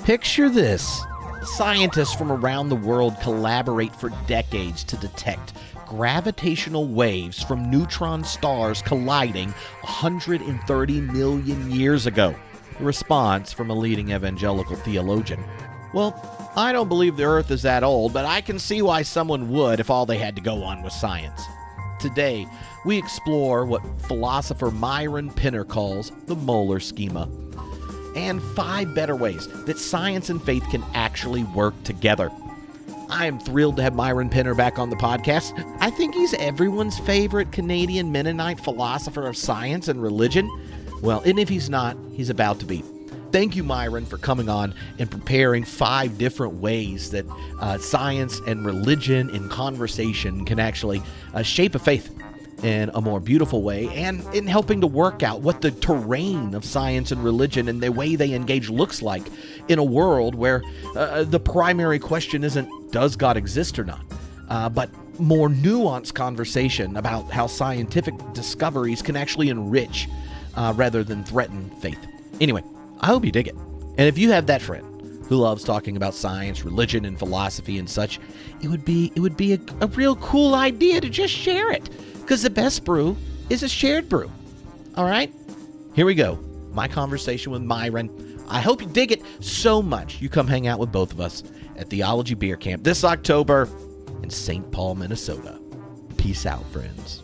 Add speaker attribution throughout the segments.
Speaker 1: Picture this. Scientists from around the world collaborate for decades to detect gravitational waves from neutron stars colliding 130 million years ago. The response from a leading evangelical theologian: well, I don't believe the Earth is that old, but I can see why someone would if all they had to go on was science. Today, we explore what philosopher Myron Penner calls the Mohler schema, and 5 better ways that science and faith can actually work together. I am thrilled to have Myron Penner back on the podcast. I think he's everyone's favorite Canadian Mennonite philosopher of science and religion. Well, and if he's not, he's about to be. Thank you, Myron, for coming on and preparing 5 different ways that science and religion in conversation can actually shape a faith in a more beautiful way, and in helping to work out what the terrain of science and religion and the way they engage looks like in a world where the primary question isn't does God exist or not, but more nuanced conversation about how scientific discoveries can actually enrich rather than threaten faith. Anyway, I hope you dig it. And if you have that friend who loves talking about science, religion, and philosophy and such, it would be a real cool idea to just share it. Because the best brew is a shared brew. All right? Here we go. My conversation with Myron. I hope you dig it so much you come hang out with both of us at Theology Beer Camp this October in St. Paul, Minnesota. Peace out, friends.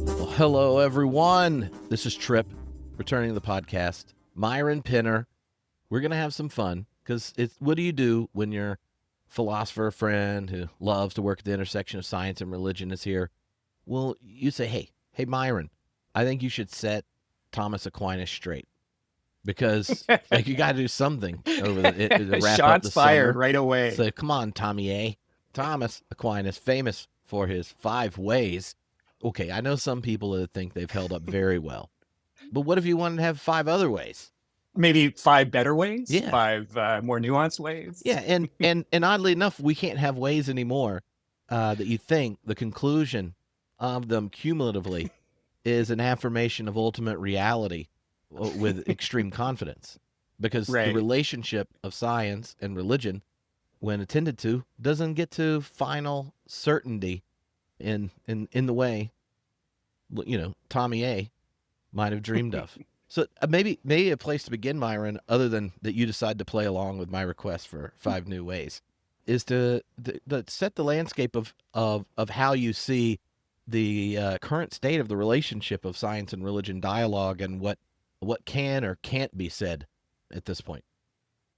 Speaker 1: Well, hello, everyone. This is Tripp, returning to the podcast. Myron Penner. We're going to have some fun, because what do you do when you're philosopher friend who loves to work at the intersection of science and religion is here? Well, you say, hey, Myron, I think you should set Thomas Aquinas straight, because like you got to do something over the wrap up the
Speaker 2: fired
Speaker 1: summer.
Speaker 2: Right away.
Speaker 1: So come on, Tommy A. Thomas Aquinas, famous for his 5 ways. Okay, I know some people that think they've held up very well, but what if you wanted to have 5 other ways?
Speaker 2: Maybe 5 better ways.
Speaker 1: Yeah.
Speaker 2: 5 more nuanced ways.
Speaker 1: Yeah, and oddly enough, we can't have ways anymore that you think the conclusion of them cumulatively is an affirmation of ultimate reality with extreme confidence, because the relationship of science and religion, when attended to, doesn't get to final certainty in the way, Tommy A. might have dreamed of. So maybe a place to begin, Myron, other than that you decide to play along with my request for 5 new ways, is to set the landscape of how you see the current state of the relationship of science and religion dialogue, and what can or can't be said at this point.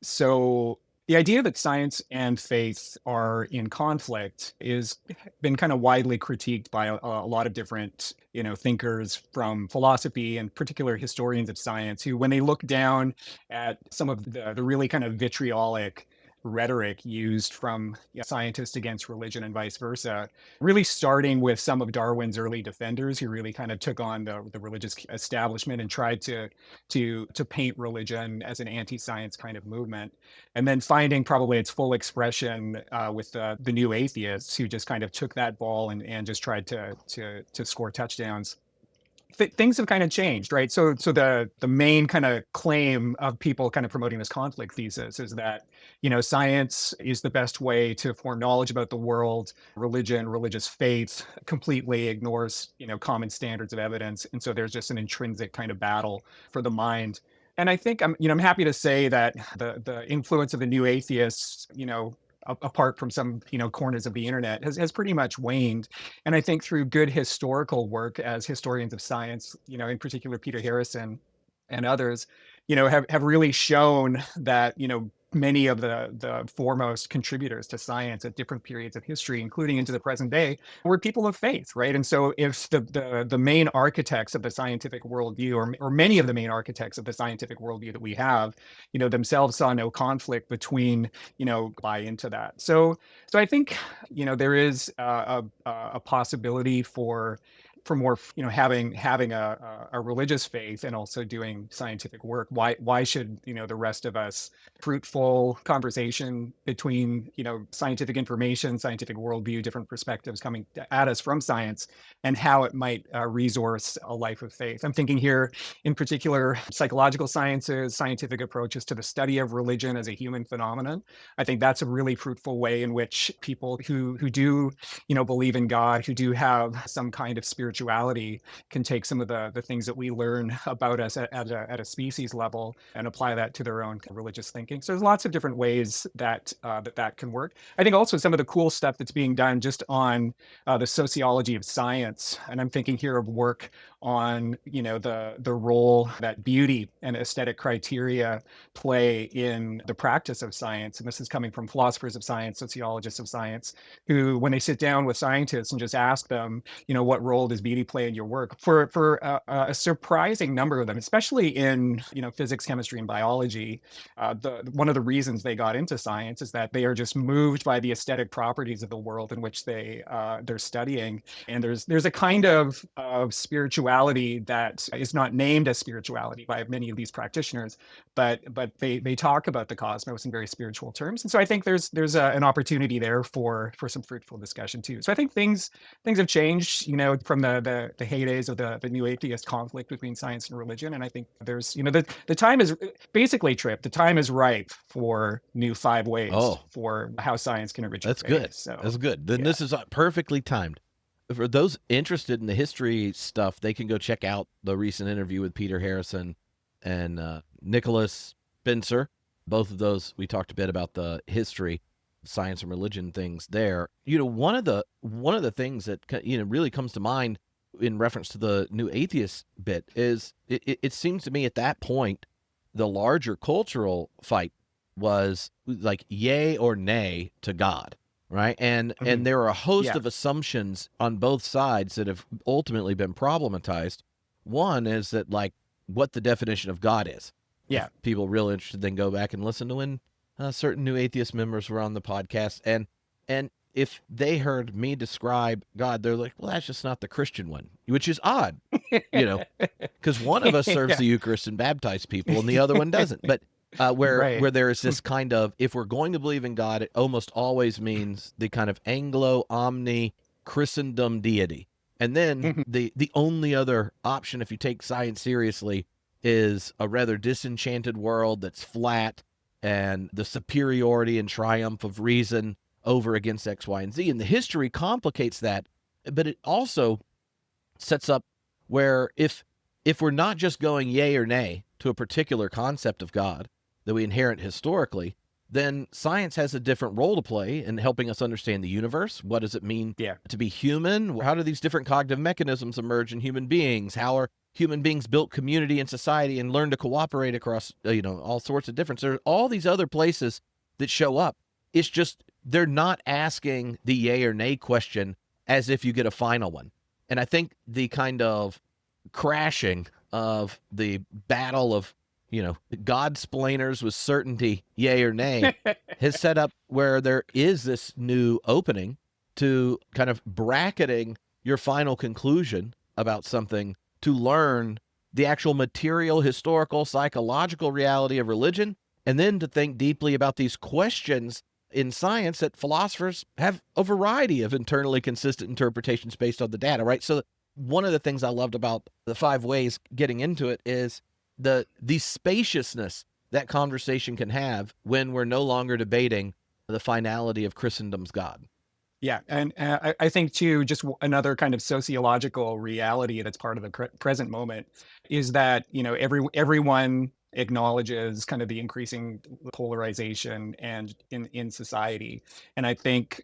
Speaker 2: So the idea that science and faith are in conflict is been kind of widely critiqued by a lot of different, thinkers from philosophy, and particular historians of science, who, when they look down at some of the really kind of vitriolic rhetoric used from scientists against religion and vice versa, really starting with some of Darwin's early defenders, who really kind of took on the religious establishment and tried to paint religion as an anti-science kind of movement, and then finding probably its full expression with the new atheists, who just kind of took that ball and just tried to score touchdowns. Things have kind of changed, right? So the main kind of claim of people kind of promoting this conflict thesis is that, science is the best way to form knowledge about the world. Religious faith completely ignores, common standards of evidence. And so there's just an intrinsic kind of battle for the mind. And I think I'm happy to say that the influence of the new atheists, apart from some, corners of the internet, has pretty much waned. And I think through good historical work as historians of science, in particular Peter Harrison and others, have really shown that, many of the foremost contributors to science at different periods of history, including into the present day, were people of faith, right? And so if the main architects of the scientific worldview, or many of the main architects of the scientific worldview that we have, themselves saw no conflict between, buy into that. So I think, there is a possibility for more, having a a religious faith and also doing scientific work, why should, the rest of us fruitful conversation between, scientific information, scientific worldview, different perspectives coming at us from science, and how it might resource a life of faith. I'm thinking here in particular psychological sciences, scientific approaches to the study of religion as a human phenomenon. I think that's a really fruitful way in which people who do, believe in God, who do have some kind of spirituality, can take some of the things that we learn about us at a species level and apply that to their own religious thinking. So there's lots of different ways that that can work. I think also some of the cool stuff that's being done just on the sociology of science, and I'm thinking here of work on, the role that beauty and aesthetic criteria play in the practice of science. And this is coming from philosophers of science, sociologists of science, who, when they sit down with scientists and just ask them, what role does beauty play in your work, for a surprising number of them, especially in, physics, chemistry, and biology, one of the reasons they got into science is that they are just moved by the aesthetic properties of the world in which they're studying. And there's a kind of spirituality that is not named as spirituality by many of these practitioners, but they talk about the cosmos in very spiritual terms. And so I think there's an opportunity there for some fruitful discussion too. So I think things have changed, from the heydays of the new atheist conflict between science and religion. And I think there's, the time is basically, Trip, the time is ripe for new 5 ways for how science can enrich.
Speaker 1: That's
Speaker 2: faith.
Speaker 1: good.
Speaker 2: So
Speaker 1: that's good. Then this is perfectly timed. For those interested in the history stuff, they can go check out the recent interview with Peter Harrison and Nicholas Spencer. Both of those, we talked a bit about the history, science and religion things there. One of the things that really comes to mind in reference to the new atheist bit is it seems to me at that point the larger cultural fight was like yay or nay to God. Right. And there are a host of assumptions on both sides that have ultimately been problematized. One is that, like, what the definition of God is.
Speaker 2: Yeah.
Speaker 1: If people are real interested, then go back and listen to when certain new atheist members were on the podcast. And if they heard me describe God, they're like, well, that's just not the Christian one, which is odd, because one of us serves the Eucharist and baptize people and the other one doesn't. But where there is this kind of, if we're going to believe in God, it almost always means the kind of Anglo omni Christendom deity. And then the only other option, if you take science seriously, is a rather disenchanted world that's flat and the superiority and triumph of reason over against X, Y, and Z. And the history complicates that, but it also sets up where if we're not just going yay or nay to a particular concept of God that we inherit historically, then science has a different role to play in helping us understand the universe. What does it mean to be human? How do these different cognitive mechanisms emerge in human beings? How are human beings built community and society and learn to cooperate across, all sorts of different. There are all these other places that show up. It's just they're not asking the yay or nay question as if you get a final one. And I think the kind of crashing of the battle of, God-splainers with certainty, yay or nay, has set up where there is this new opening to kind of bracketing your final conclusion about something to learn the actual material, historical, psychological reality of religion, and then to think deeply about these questions in science that philosophers have a variety of internally consistent interpretations based on the data, right? So one of the things I loved about the 5 ways getting into it is the spaciousness that conversation can have when we're no longer debating the finality of Christendom's God.
Speaker 2: Yeah, and I think too, just another kind of sociological reality that's part of the present moment is that everyone acknowledges kind of the increasing polarization and in society, and I think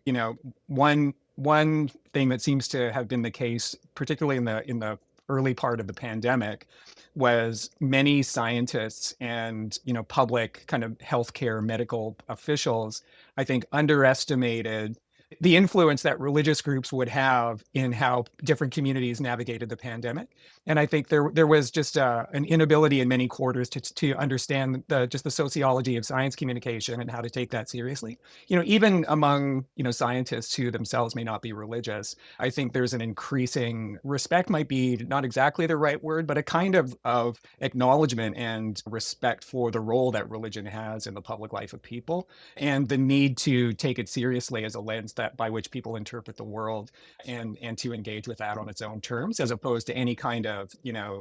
Speaker 2: one thing that seems to have been the case, particularly in the early part of the pandemic, was many scientists and public kind of healthcare medical officials, I think, underestimated the influence that religious groups would have in how different communities navigated the pandemic. And I think there was just an inability in many quarters to understand just the sociology of science communication and how to take that seriously. Even among scientists who themselves may not be religious, I think there's an increasing respect, might be not exactly the right word, but a kind of acknowledgement and respect for the role that religion has in the public life of people, and the need to take it seriously as a lens that by which people interpret the world, and to engage with that on its own terms, as opposed to any kind of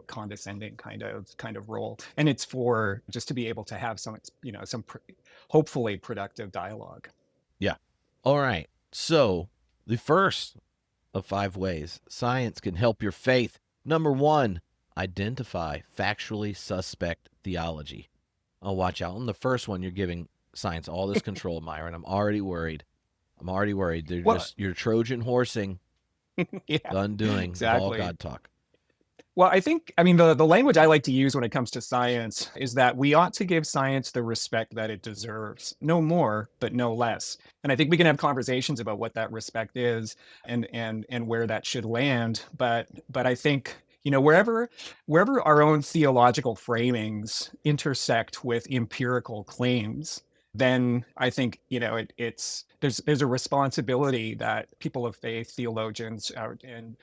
Speaker 2: condescending kind of role. And it's for just to be able to have some hopefully productive dialogue.
Speaker 1: Yeah. All right. So the first of 5 ways science can help your faith. Number 1, identify factually suspect theology. Oh, watch out. On the first one, you're giving science all this control, Myron. I'm already worried.
Speaker 2: Well,
Speaker 1: You're Trojan horsing
Speaker 2: yeah,
Speaker 1: the undoing of all
Speaker 2: exactly.
Speaker 1: God talk.
Speaker 2: Well, the language I like to use when it comes to science is that we ought to give science the respect that it deserves, no more, but no less. And I think we can have conversations about what that respect is, and where that should land. But I think wherever our own theological framings intersect with empirical claims, then I think there's a responsibility that people of faith, theologians, and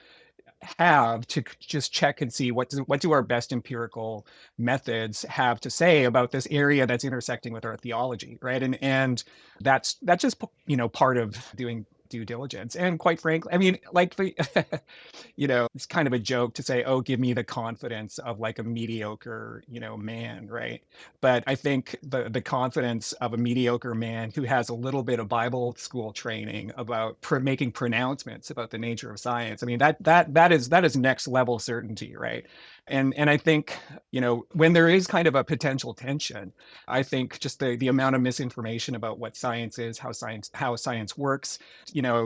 Speaker 2: have to just check and see what do our best empirical methods have to say about this area that's intersecting with our theology, right? And that's just part of doing due diligence. And quite frankly, I mean, like it's kind of a joke to say, oh, give me the confidence of like a mediocre man, right? But I think the confidence of a mediocre man who has a little bit of Bible school training about making pronouncements about the nature of science, I mean, that is next level certainty, right? And I think when there is kind of a potential tension, I think just the amount of misinformation about what science is, how science works,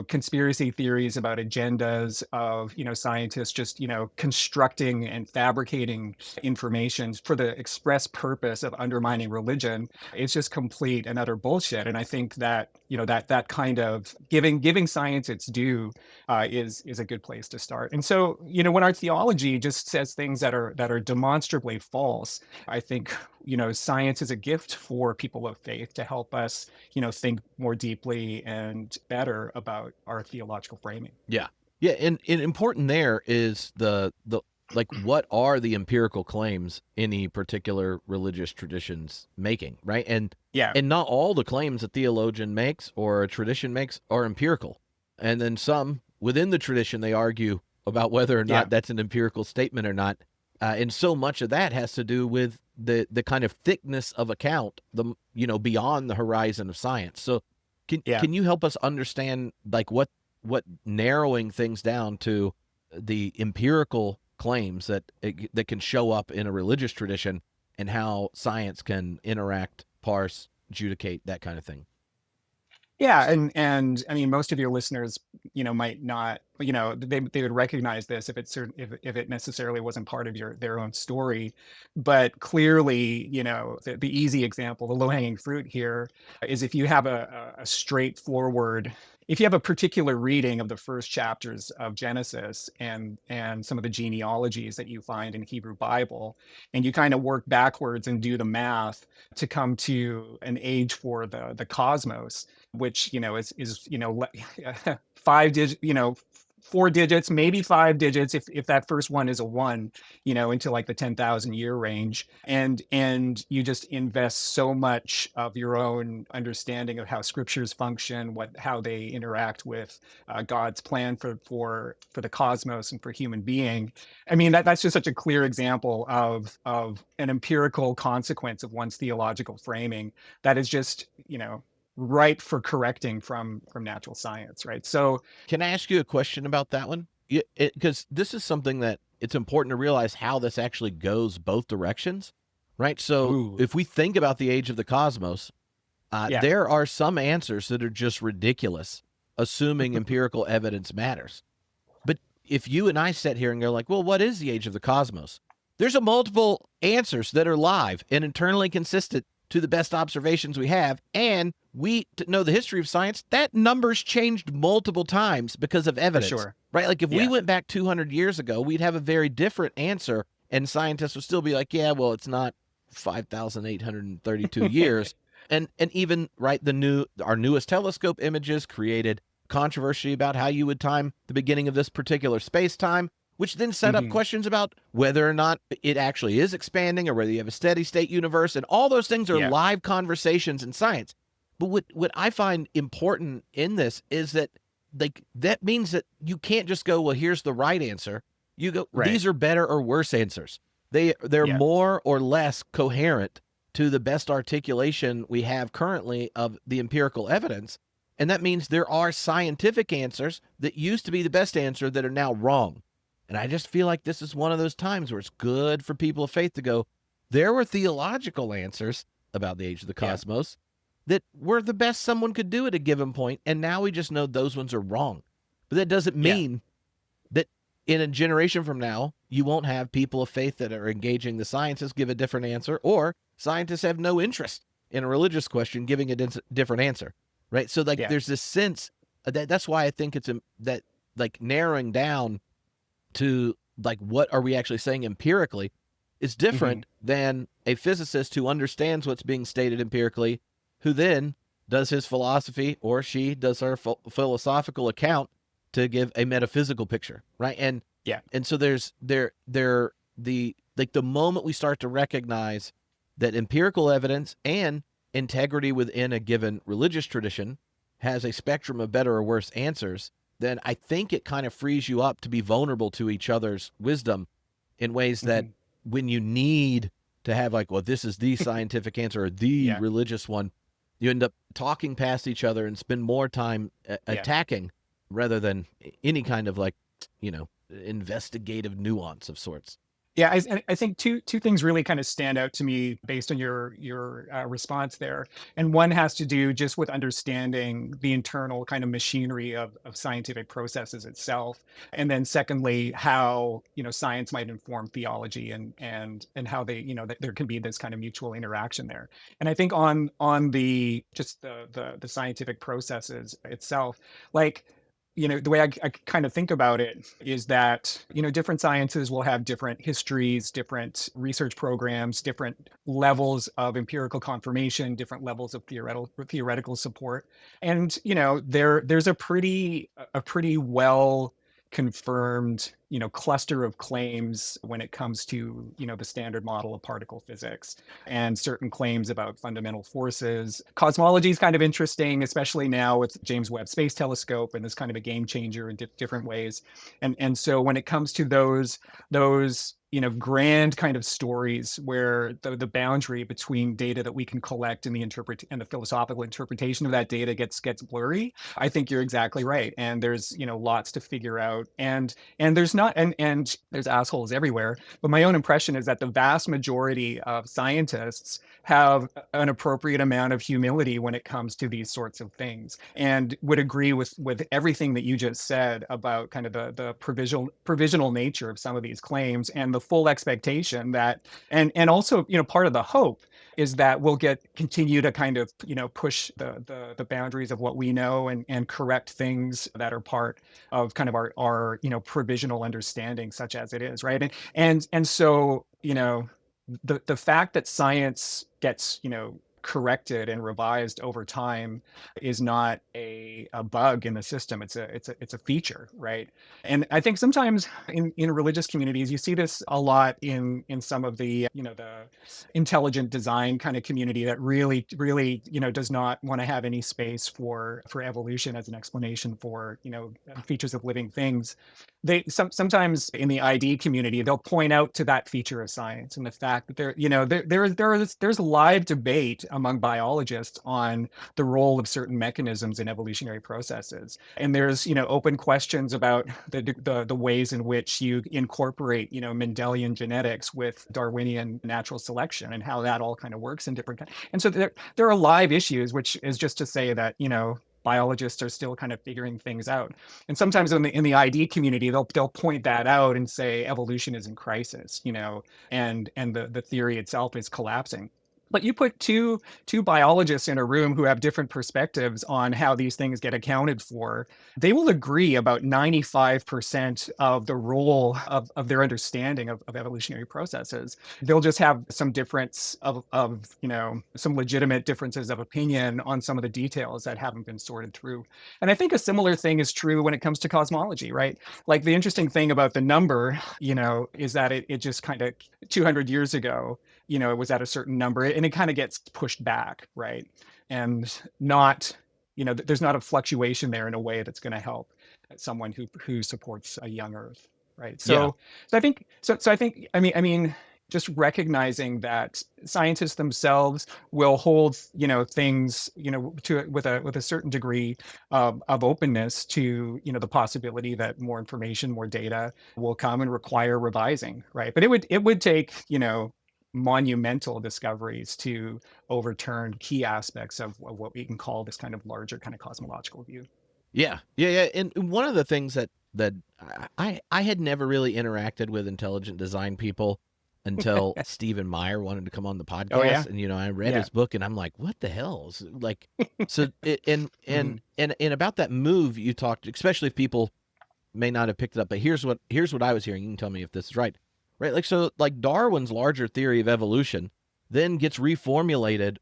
Speaker 2: conspiracy theories about agendas of scientists just constructing and fabricating information for the express purpose of undermining religion. It's just complete and utter bullshit. And I think that that kind of giving science its due is a good place to start. And so when our theology just says things that are demonstrably false, I think science is a gift for people of faith to help us think more deeply and better about our theological framing.
Speaker 1: Yeah. Yeah, and important there is the like, what are the empirical claims any particular religious tradition's making, right?
Speaker 2: Yeah,
Speaker 1: And not all the claims a theologian makes or a tradition makes are empirical. And then some within the tradition, they argue about whether or
Speaker 2: yeah.
Speaker 1: not that's an empirical statement or not. And so much of that has to do with the kind of thickness of account, beyond the horizon of science. So can
Speaker 2: Yeah.
Speaker 1: can you help us understand, like, what narrowing things down to the empirical claims that can show up in a religious tradition, and how science can interact, parse, adjudicate, that kind of thing?
Speaker 2: Yeah, and I mean, most of your listeners, might not, they would recognize this if if it necessarily wasn't part of their own story. But clearly, the easy example, the low hanging fruit here, is if you have a straightforward, if you have a particular reading of the first chapters of Genesis, and some of the genealogies that you find in Hebrew Bible, and you kind of work backwards and do the math to come to an age for the cosmos, which is 5 digit, 4 digits, maybe 5 digits, if that first one is a one, into like the 10,000 year range, and you just invest so much of your own understanding of how scriptures function, how they interact with God's plan for the cosmos and for human being. I mean, that's just such a clear example of an empirical consequence of one's theological framing that is just ripe for correcting from natural science, right? So,
Speaker 1: Can I ask you a question about that one? Because this is something that it's important to realize how this actually goes both directions, right? So
Speaker 2: ooh,
Speaker 1: if we think about the age of the cosmos,
Speaker 2: yeah,
Speaker 1: there are some answers that are just ridiculous, assuming empirical evidence matters. But if you and I sit here and go like, well, what is the age of the cosmos? There's a multiple answers that are live and internally consistent to the best observations we have. And we know the history of science, that number's changed multiple times because of
Speaker 2: For
Speaker 1: evidence,
Speaker 2: sure.
Speaker 1: right? Like if we
Speaker 2: Yeah.
Speaker 1: went back 200 years ago, we'd have a very different answer, and scientists would still be like, yeah, well, it's not 5,832 years. And even right, our newest telescope images created controversy about how you would time the beginning of this particular space time, which then set up
Speaker 2: Hmm.
Speaker 1: questions about whether or not it actually is expanding or whether you have a steady state universe. And all those things are
Speaker 2: Yeah.
Speaker 1: live conversations in science. But what I find important in this is that that means that you can't just go, well, here's the right answer. You go,
Speaker 2: Right.
Speaker 1: these are better or worse answers. They're
Speaker 2: Yeah.
Speaker 1: more or less coherent to the best articulation we have currently of the empirical evidence. And that means there are scientific answers that used to be the best answer that are now wrong. And I just feel like this is one of those times where it's good for people of faith to go, there were theological answers about the age of the
Speaker 2: Yeah.
Speaker 1: cosmos that were the best someone could do at a given point, and now we just know those ones are wrong. But that doesn't
Speaker 2: Yeah.
Speaker 1: mean that in a generation from now, you won't have people of faith that are engaging the sciences give a different answer, or scientists have no interest in a religious question giving a different answer, right? So like
Speaker 2: Yeah.
Speaker 1: there's this sense that's why I think it's that like narrowing down to like what are we actually saying empirically is
Speaker 2: Hmm.
Speaker 1: different than a physicist who understands what's being stated empirically, who then does his philosophy, or she does her philosophical account to give a metaphysical picture, right?
Speaker 2: Yeah.
Speaker 1: And so there's the like the moment we start to recognize that empirical evidence and integrity within a given religious tradition has a spectrum of better or worse answers, then I think it kind of frees you up to be vulnerable to each other's wisdom in ways that
Speaker 2: Hmm.
Speaker 1: when you need to have like, well, this is the scientific answer or the
Speaker 2: Yeah.
Speaker 1: religious one, you end up talking past each other and spend more time
Speaker 2: Yeah.
Speaker 1: attacking rather than any kind of like, investigative nuance of sorts.
Speaker 2: Yeah, I think two things really kind of stand out to me based on your response there, and one has to do just with understanding the internal kind of machinery of scientific processes itself, and then secondly, how science might inform theology and how they that there can be this kind of mutual interaction there. And I think on the just the scientific processes itself, like the way I kind of think about it is that, different sciences will have different histories, different research programs, different levels of empirical confirmation, different levels of theoretical support. And, there's a pretty well confirmed, cluster of claims when it comes to, the standard model of particle physics and certain claims about fundamental forces. Cosmology is kind of interesting, especially now with James Webb Space Telescope, and this kind of a game changer in different ways. And so when it comes to those grand kind of stories where the boundary between data that we can collect and the philosophical interpretation of that data gets blurry, I think you're exactly right. And there's lots to figure out, and there's not and there's assholes everywhere. But my own impression is that the vast majority of scientists have an appropriate amount of humility when it comes to these sorts of things, and would agree with everything that you just said about kind of the provisional nature of some of these claims, and the full expectation that, and also part of the hope is that we'll continue to kind of push the boundaries of what we know, and correct things that are part of kind of our provisional understanding, such as it is, right? And so the fact that science gets corrected and revised over time is not a bug in the system. It's a feature, right? And I think sometimes in religious communities you see this a lot in some of the the intelligent design kind of community that really does not want to have any space for evolution as an explanation for features of living things. Sometimes in the ID community, they'll point out to that feature of science and the fact that there's live debate among biologists on the role of certain mechanisms in evolutionary processes, and there's open questions about the ways in which you incorporate Mendelian genetics with Darwinian natural selection, and how that all kind of works in different. And so there are live issues, which is just to say that biologists are still kind of figuring things out. And sometimes in the ID community, they'll point that out and say evolution is in crisis, and the theory itself is collapsing. But you put two biologists in a room who have different perspectives on how these things get accounted for. They will agree about 95% of the role of their understanding of evolutionary processes. They'll just have some difference of some legitimate differences of opinion on some of the details that haven't been sorted through. And I think a similar thing is true when it comes to cosmology, right? Like the interesting thing about the number, is that it just kind of 200 years ago, it was at a certain number and it kind of gets pushed back, right? And not, there's not a fluctuation there in a way that's going to help someone who supports a young Earth, right?
Speaker 1: Yeah.
Speaker 2: So I mean, just recognizing that scientists themselves will hold, things, to with a certain degree of openness to, the possibility that more information, more data will come and require revising, right? But it would take, monumental discoveries to overturn key aspects of what we can call this kind of larger kind of cosmological view.
Speaker 1: Yeah. Yeah. Yeah. And one of the things that I had never really interacted with intelligent design people until Stephen Meyer wanted to come on the
Speaker 2: Oh yeah,
Speaker 1: podcast, and I read
Speaker 2: yeah.
Speaker 1: his book, and I'm like, what the hell? Like, so
Speaker 2: Mhm.
Speaker 1: and about that move you talked, especially if people may not have picked it up, but here's what I was hearing. You can tell me if this is right. Right? Like, so like Darwin's larger theory of evolution then gets reformulated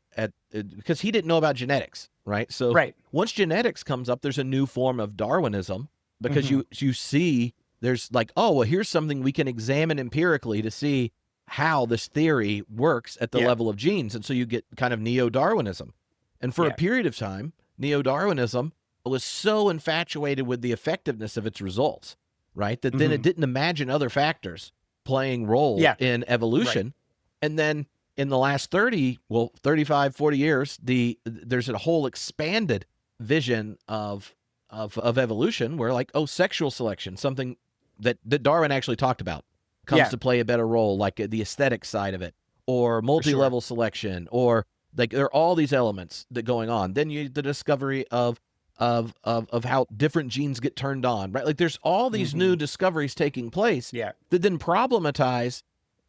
Speaker 1: because he didn't know about genetics, right? So
Speaker 2: Right.
Speaker 1: once genetics comes up, there's a new form of Darwinism, because
Speaker 2: Hmm.
Speaker 1: you see there's like, oh, well, here's something we can examine empirically to see how this theory works at the
Speaker 2: Yeah,
Speaker 1: level of genes. And so you get kind of neo-Darwinism. And for a
Speaker 2: yeah.
Speaker 1: period of time, neo-Darwinism was so infatuated with the effectiveness of its results, right, that then it
Speaker 2: Hmm.
Speaker 1: didn't imagine other factors playing role
Speaker 2: Yeah,
Speaker 1: in
Speaker 2: right.
Speaker 1: evolution. And then in the last 35, 40 years, there's a whole expanded vision of evolution where, like, oh, sexual selection, something that Darwin actually talked about, comes
Speaker 2: Yeah,
Speaker 1: to play a better role, like the aesthetic side of it, or
Speaker 2: for sure.
Speaker 1: multi-level selection, or like there are all these elements that going on. Then the discovery of how different genes get turned on, right? Like there's all these
Speaker 2: Hmm.
Speaker 1: new discoveries taking place
Speaker 2: Yeah,
Speaker 1: that then problematize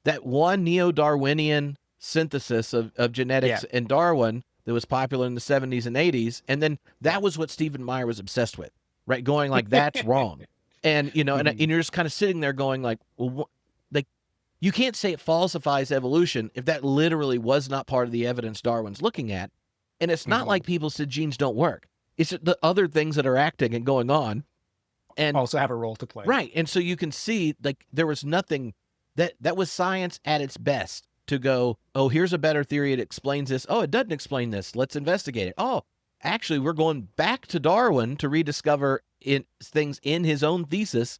Speaker 1: that one neo-Darwinian synthesis of
Speaker 2: yeah.
Speaker 1: genetics and Darwin that was popular in the 70s and 80s. And then
Speaker 2: Yeah.
Speaker 1: that was what Stephen Meyer was obsessed with, right? Going like, that's wrong. And, and
Speaker 2: Hmm.
Speaker 1: you're just kind of sitting there going like, well, like, you can't say it falsifies evolution if that literally was not part of the evidence Darwin's looking at. And it's not
Speaker 2: Hmm.
Speaker 1: like people said genes don't work. It's the other things that are acting and going on. And
Speaker 2: Also have a role to play.
Speaker 1: right. And so you can see, like, there was nothing that was science at its best to go, oh, here's a better theory. It explains this. Oh, it doesn't explain this. Let's investigate it. Oh, actually, we're going back to Darwin to rediscover things in his own thesis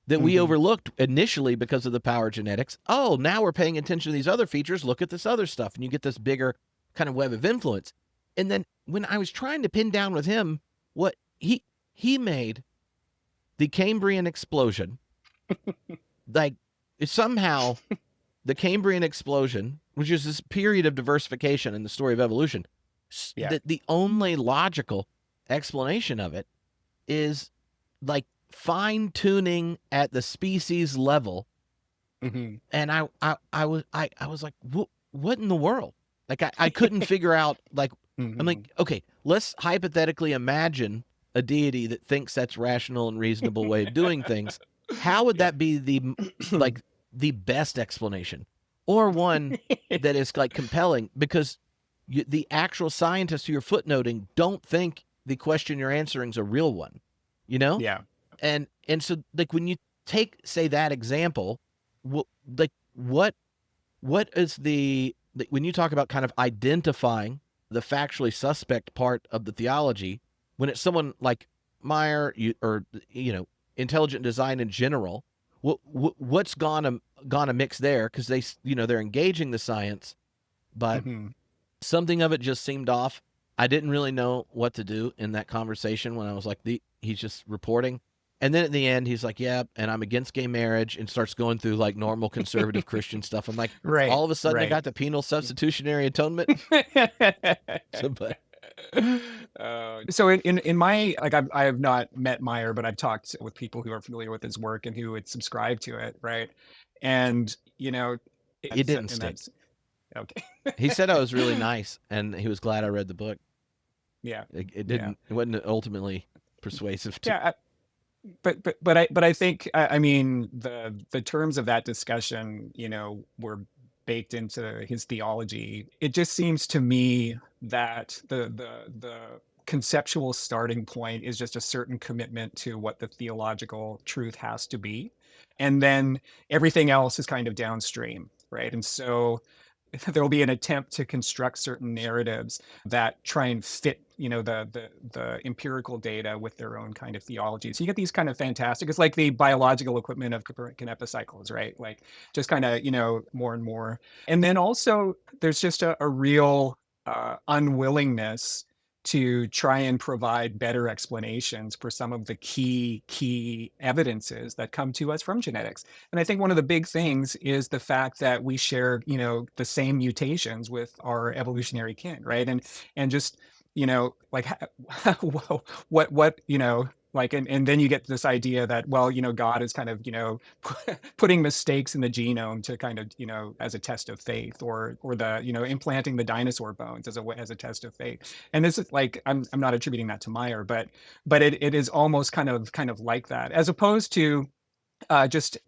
Speaker 1: that we
Speaker 2: Hmm.
Speaker 1: overlooked initially because of the power of genetics. Oh, now we're paying attention to these other features. Look at this other stuff. And you get this bigger kind of web of influence. And then when I was trying to pin down with him what he made the Cambrian explosion, like, somehow the Cambrian explosion, which is this period of diversification in the story of evolution,
Speaker 2: Yeah.
Speaker 1: that the only logical explanation of it is like fine tuning at the species level.
Speaker 2: Hmm.
Speaker 1: And I was like, what in the world? Like, I couldn't figure out, like, I'm
Speaker 2: Hmm.
Speaker 1: like, okay, let's hypothetically imagine a deity that thinks that's rational and reasonable way of doing things. How would
Speaker 2: Yeah.
Speaker 1: that be like the best explanation, or one that is like compelling? Because the actual scientists who you're footnoting don't think the question you're answering is a real one, you know?
Speaker 2: Yeah.
Speaker 1: And so, like, when you take, say, that example, like, what is when you talk about kind of identifying the factually suspect part of the theology, when it's someone like Meyer, or intelligent design in general, what's gonna mix there? Because they're engaging the science, but
Speaker 2: Hmm.
Speaker 1: something of it just seemed off. I didn't really know what to do in that conversation when I was like, he's just reporting. And then at the end, he's like, yeah, and I'm against gay marriage, and starts going through like normal conservative Christian stuff. I'm like,
Speaker 2: Right.
Speaker 1: all of a sudden, I
Speaker 2: Right.
Speaker 1: got the penal substitutionary atonement. So, but
Speaker 2: So in my, like, I have not met Meyer, but I've talked with people who are familiar with his work and who would subscribe to it, right? And
Speaker 1: it didn't
Speaker 2: and
Speaker 1: stick.
Speaker 2: that's Okay.
Speaker 1: He said I was really nice, and he was glad I read the book.
Speaker 2: Yeah.
Speaker 1: It
Speaker 2: Yeah.
Speaker 1: didn't. It wasn't ultimately persuasive to.
Speaker 2: Yeah. But I think I mean the terms of that discussion, were baked into his theology. It just seems to me that the conceptual starting point is just a certain commitment to what the theological truth has to be, and then everything else is kind of downstream, right? And so there will be an attempt to construct certain narratives that try and fit, the empirical data with their own kind of theology. So you get these kind of fantastic. It's like the biological equipment of Copernican epicycles, right? Like just kind of, more and more. And then also there's just a real unwillingness to try and provide better explanations for some of the key evidences that come to us from genetics. And I think one of the big things is the fact that we share, the same mutations with our evolutionary kin, right? And just, like what, like, and then you get this idea that, well, God is kind of, putting mistakes in the genome to kind of, as a test of faith, or the, implanting the dinosaur bones as a test of faith. And this is like, I'm not attributing that to Meyer, but it is almost kind of like that, as opposed to just,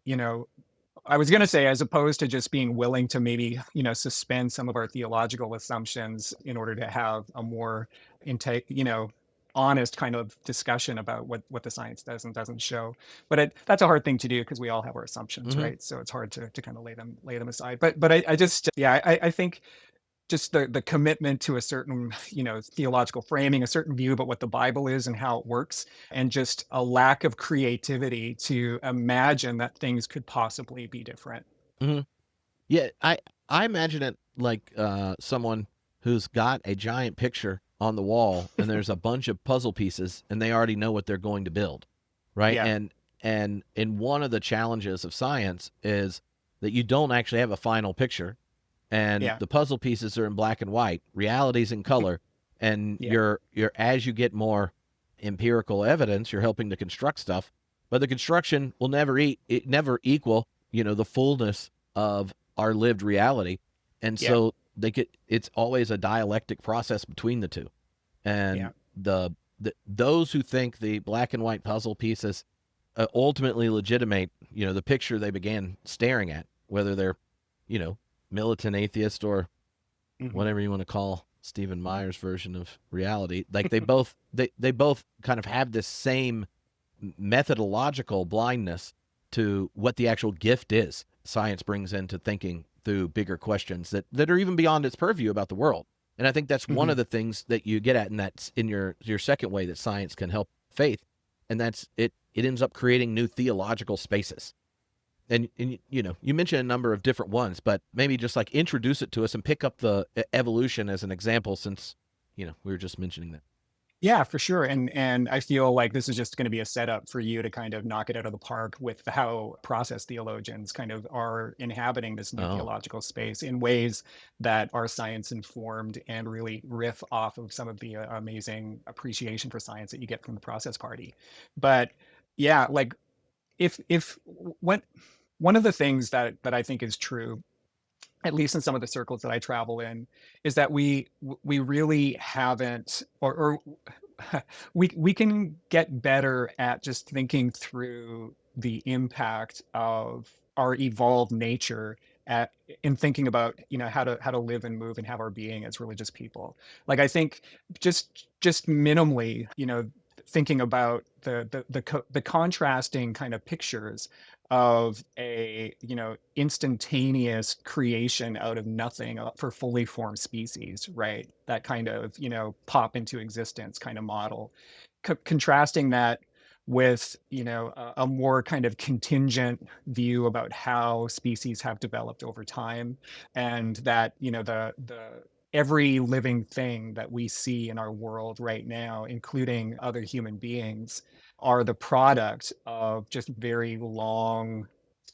Speaker 2: I was going to say, as opposed to just being willing to maybe, suspend some of our theological assumptions in order to have a more intake, honest kind of discussion about what the science does and doesn't show. But that's a hard thing to do because we all have our assumptions,
Speaker 1: Hmm.
Speaker 2: right? So it's hard to kind of lay them aside. But I just, yeah, I think just the commitment to a certain, theological framing, a certain view about what the Bible is and how it works, and just a lack of creativity to imagine that things could possibly be different.
Speaker 1: Hmm. Yeah, I imagine it like someone who's got a giant picture on the wall, and there's a bunch of puzzle pieces, and they already know what they're going to build, right?
Speaker 2: Yeah,
Speaker 1: And in one of the challenges of science is that you don't actually have a final picture, and
Speaker 2: yeah,
Speaker 1: the puzzle pieces are in black and white, reality's in color, and
Speaker 2: yeah,
Speaker 1: you're as you get more empirical evidence, you're helping to construct stuff, but the construction will never equal, the fullness of our lived reality. And
Speaker 2: yeah,
Speaker 1: so it's always a dialectic process between the two.
Speaker 2: yeah,
Speaker 1: And those who think the black and white puzzle pieces ultimately legitimate, the picture they began staring at, whether they're, you know, militant atheist or
Speaker 2: hmm,
Speaker 1: whatever you want to call Stephen Meyer's version of reality. Like they both kind of have this same methodological blindness to what the actual gift is science brings into thinking through bigger questions that are even beyond its purview about the world. And I think that's one
Speaker 2: hmm.
Speaker 1: of the things that you get at, and that's in your second way that science can help faith, and that's it ends up creating new theological spaces. And you mentioned a number of different ones, but maybe just like introduce it to us and pick up the evolution as an example, since we were just mentioning that.
Speaker 2: Yeah, for sure. And I feel like this is just going to be a setup for you to kind of knock it out of the park with how process theologians kind of are inhabiting this new
Speaker 1: Oh.
Speaker 2: theological space in ways that are science informed and really riff off of some of the amazing appreciation for science that you get from the process party. But yeah, like if when one of the things that I think is true, at least in some of the circles that I travel in, is that we really haven't, or we can get better at just thinking through the impact of our evolved nature at in thinking about, how to live and move and have our being as religious people. Like I think just minimally, thinking about the contrasting kind of pictures of a, instantaneous creation out of nothing for fully formed species, right? That kind of, pop into existence kind of model. Contrasting that with, a more kind of contingent view about how species have developed over time, and that, the every living thing that we see in our world right now, including other human beings, are the product of just very long,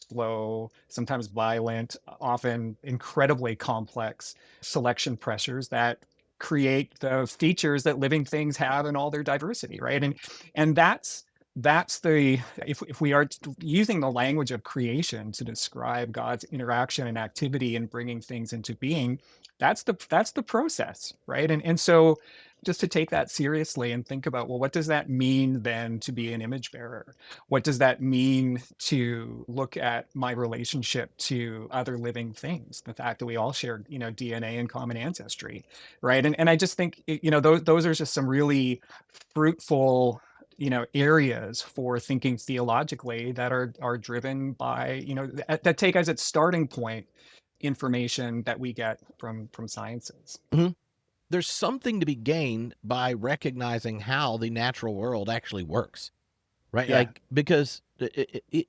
Speaker 2: slow, sometimes violent, often incredibly complex selection pressures that create the features that living things have in all their diversity, right? And that's that's the if we are using the language of creation to describe God's interaction and activity in bringing things into being, that's the process, right? And so just to take that seriously and think about, well, what does that mean then to be an image bearer? What does that mean to look at my relationship to other living things? The fact that we all share, DNA and common ancestry, right? And I just think, those are just some really fruitful areas for thinking theologically that are driven by that take as its starting point information that we get from sciences.
Speaker 1: Mhm. There's something to be gained by recognizing how the natural world actually works, right?
Speaker 2: Yeah.
Speaker 1: Like, because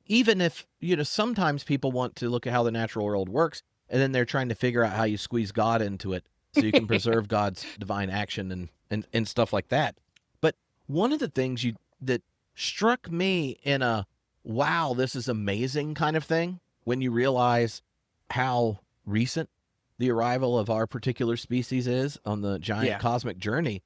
Speaker 1: even if, sometimes people want to look at how the natural world works, and then they're trying to figure out how you squeeze God into it so you can preserve God's divine action and stuff like that. But one of the things that struck me in a wow, this is amazing kind of thing, when you realize how recent the arrival of our particular species is on the giant
Speaker 2: Yeah.
Speaker 1: cosmic journey,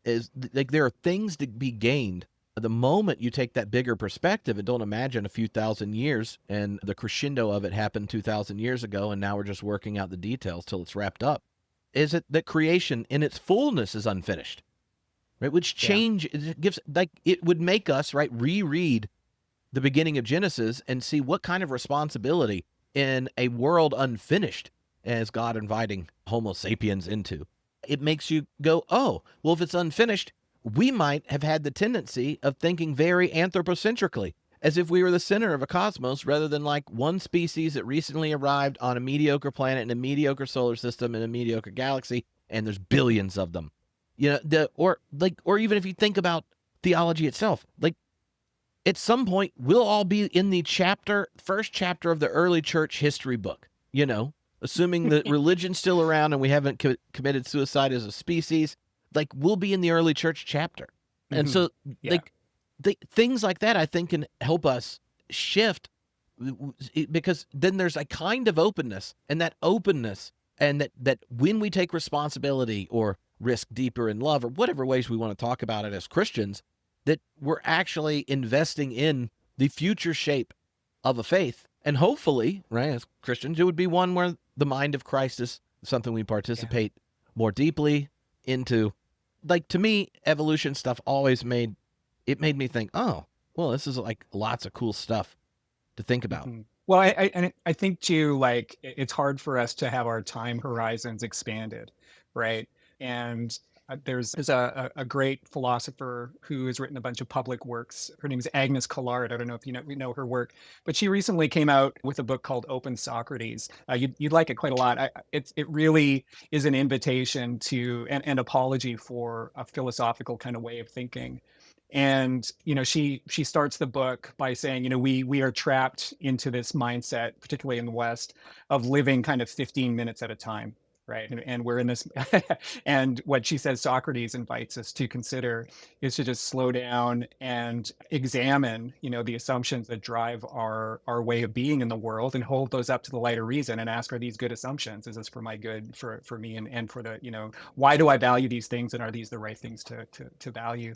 Speaker 1: is like there are things to be gained the moment you take that bigger perspective and don't imagine a few thousand years and the crescendo of it happened 2,000 years ago and now we're just working out the details till it's wrapped up. Is it that creation in its fullness is unfinished, right? Which
Speaker 2: Yeah.
Speaker 1: change it gives, like, it would make us, right, reread the beginning of Genesis and see what kind of responsibility in a world unfinished as God inviting Homo sapiens into. It makes you go, oh, well, if it's unfinished, we might have had the tendency of thinking very anthropocentrically, as if we were the center of a cosmos rather than like one species that recently arrived on a mediocre planet in a mediocre solar system in a mediocre galaxy, and there's billions of them. Or even if you think about theology itself, like, at some point we'll all be in the first chapter of the early church history book, assuming that religion's still around and we haven't committed suicide as a species, like, we'll be in the early church chapter. And
Speaker 2: Hmm.
Speaker 1: so,
Speaker 2: Yeah.
Speaker 1: like, things like that I think can help us shift, because then there's a kind of openness, and that openness, and that when we take responsibility or risk deeper in love or whatever ways we want to talk about it as Christians, that we're actually investing in the future shape of a faith. And hopefully, right, as Christians, it would be one where the mind of Christ is something we
Speaker 2: Yeah.
Speaker 1: participate more deeply into. Like, to me, evolution stuff always made me think, oh, well, this is like lots of cool stuff to think about.
Speaker 2: Mhm. Well, I think too, like it's hard for us to have our time horizons expanded, right? And there's a great philosopher who has written a bunch of public works. Her name is Agnes Collard. I don't know if you know her work, but she recently came out with a book called Open Socrates. You'd like it quite a lot. It really is an invitation to an apology for a philosophical kind of way of thinking. And she starts the book by saying, we are trapped into this mindset, particularly in the West, of living kind of 15 minutes at a time, right? And we're in this and what she says Socrates invites us to consider is to just slow down and examine, the assumptions that drive our way of being in the world, and hold those up to the light of reason and ask, are these good assumptions? Is this for my good, for me, and for the, why do I value these things, and are these the right things to value?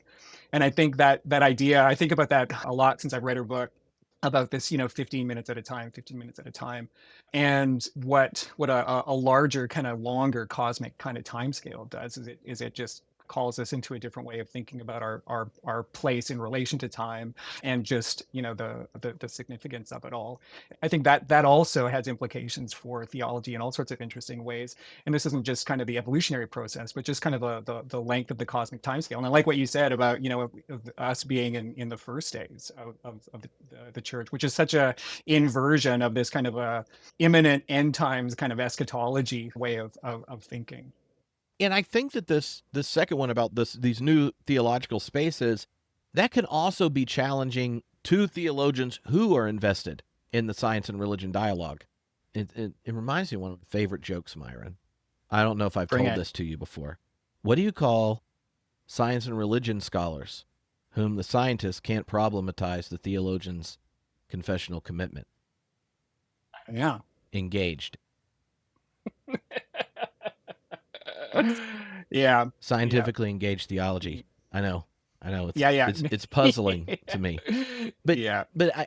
Speaker 2: And I think that idea, I think about that a lot since I've read her book about this, 15 minutes at a time, 15 minutes at a time. And what a larger, kind of longer cosmic kind of time scale does is it just calls us into a different way of thinking about our place in relation to time, and just, the significance of it all. I think that also has implications for theology in all sorts of interesting ways. And this isn't just kind of the evolutionary process, but just kind of the length of the cosmic timescale. And I like what you said about, of us being in the first days of the church, which is such a inversion of this kind of a imminent end times kind of eschatology way of thinking.
Speaker 1: And I think that this second one about these new theological spaces, that can also be challenging to theologians who are invested in the science and religion dialogue. It reminds me of one of my favorite jokes, Myron. I don't know if I've
Speaker 2: Bring
Speaker 1: told
Speaker 2: it.
Speaker 1: this to you before. What do you call science and religion scholars whom the scientists can't problematize the theologian's confessional commitment?
Speaker 2: Yeah.
Speaker 1: Engaged.
Speaker 2: Yeah. Yeah.
Speaker 1: Scientifically engaged theology. I know. I know
Speaker 2: Yeah, yeah.
Speaker 1: it's puzzling to me. But
Speaker 2: Yeah.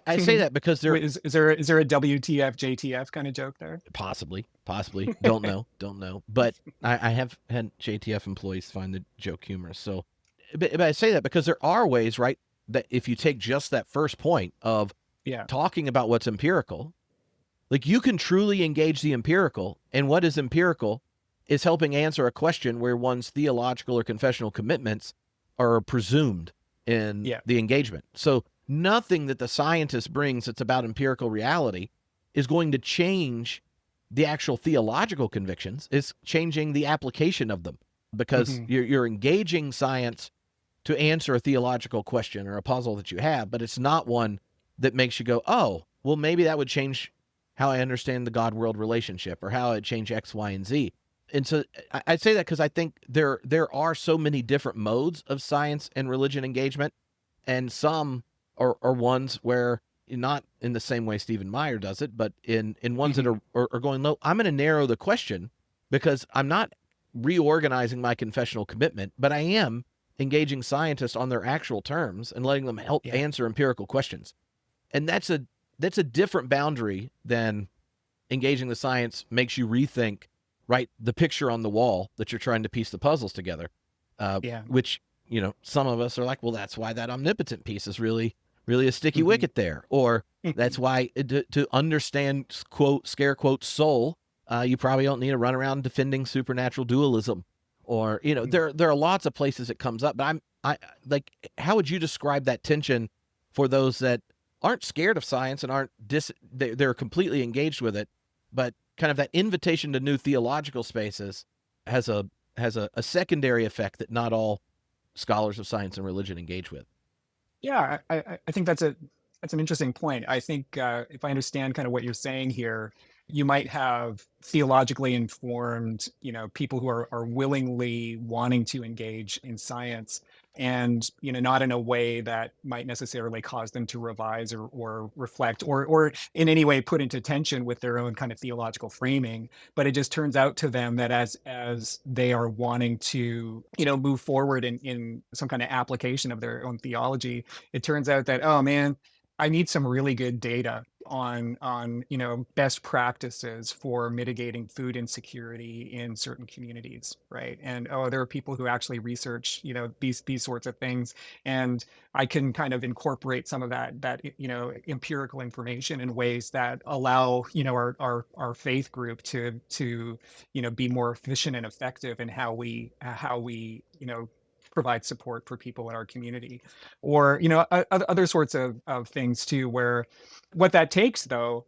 Speaker 1: I say that because there
Speaker 2: Wait, is there a WTF JTF kind of joke there?
Speaker 1: possibly don't know. But I have had JTF employees find the joke humorous. So, but I say that because there are ways, right, that if you take just that first point of
Speaker 2: Yeah.
Speaker 1: talking about what's empirical, like you can truly engage the empirical, and what is empirical is helping answer a question where one's theological or confessional commitments are presumed in
Speaker 2: Yeah.
Speaker 1: the engagement. So nothing that the scientist brings that's about empirical reality is going to change the actual theological convictions. It's changing the application of them because
Speaker 2: Hmm.
Speaker 1: you're engaging science to answer a theological question or a puzzle that you have, but it's not one that makes you go, oh, well, maybe that would change how I understand the God world relationship or how it change X, Y, and Z. And so I say that because I think there are so many different modes of science and religion engagement, and some are ones where not in the same way Stephen Meyer does it, but in ones that
Speaker 2: Hmm.
Speaker 1: are going low. I'm going to narrow the question because I'm not reorganizing my confessional commitment, but I am engaging scientists on their actual terms and letting them help
Speaker 2: Yeah.
Speaker 1: answer empirical questions. And that's a different boundary than engaging the science makes you rethink, right, the picture on the wall that you're trying to piece the puzzles together.
Speaker 2: Yeah.
Speaker 1: Which, some of us are like, well, that's why that omnipotent piece is really a sticky
Speaker 2: Hmm.
Speaker 1: wicket there, or that's why to understand quote scare quote soul, you probably don't need to run around defending supernatural dualism, or there are lots of places it comes up. But I like, how would you describe that tension for those that aren't scared of science and aren't they're completely engaged with it, but kind of that invitation to new theological spaces has a secondary effect that not all scholars of science and religion engage with.
Speaker 2: Yeah, I think that's an interesting point. I think if I understand kind of what you're saying here, you might have theologically informed, people who are willingly wanting to engage in science, and not in a way that might necessarily cause them to revise or reflect or in any way put into tension with their own kind of theological framing. But it just turns out to them that as they are wanting to move forward in some kind of application of their own theology, it turns out that, oh man, I need some really good data on best practices for mitigating food insecurity in certain communities, right? And oh, there are people who actually research these sorts of things, and I can kind of incorporate some of that empirical information in ways that allow our faith group to be more efficient and effective in how we provide support for people in our community, or other sorts of things too, where what that takes though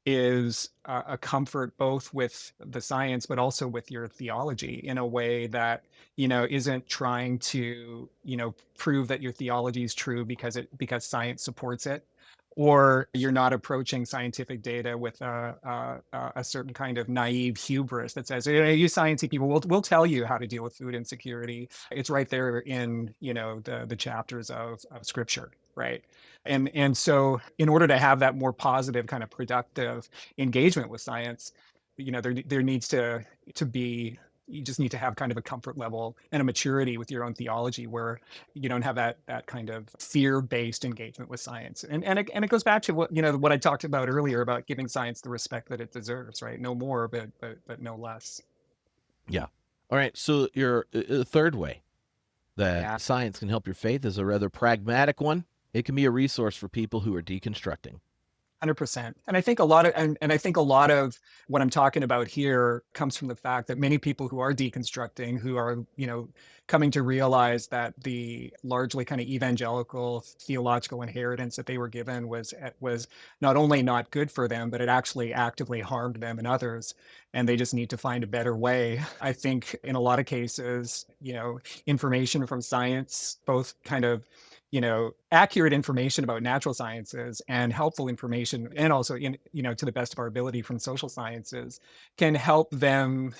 Speaker 2: is a comfort both with the science but also with your theology in a way that isn't trying to prove that your theology is true because science supports it, or you're not approaching scientific data with a certain kind of naive hubris that says, you sciencey people, we'll tell you how to deal with food insecurity. It's right there in the chapters of scripture, right? And so in order to have that more positive kind of productive engagement with science, there needs to be, you just need to have kind of a comfort level and a maturity with your own theology where you don't have that kind of fear-based engagement with science. And it goes back to what I talked about earlier about giving science the respect that it deserves, right? No more, but no less.
Speaker 1: Yeah. All right. So your third way that
Speaker 2: Yeah.
Speaker 1: science can help your faith is a rather pragmatic one. It can be a resource for people who are deconstructing.
Speaker 2: 100%. And I think a lot of and I think a lot of what I'm talking about here comes from the fact that many people who are deconstructing, who are, coming to realize that the largely kind of evangelical theological inheritance that they were given was not only not good for them, but it actually actively harmed them and others. And they just need to find a better way. I think in a lot of cases, information from science, both kind of accurate information about natural sciences and helpful information, and also to the best of our ability from social sciences, can help them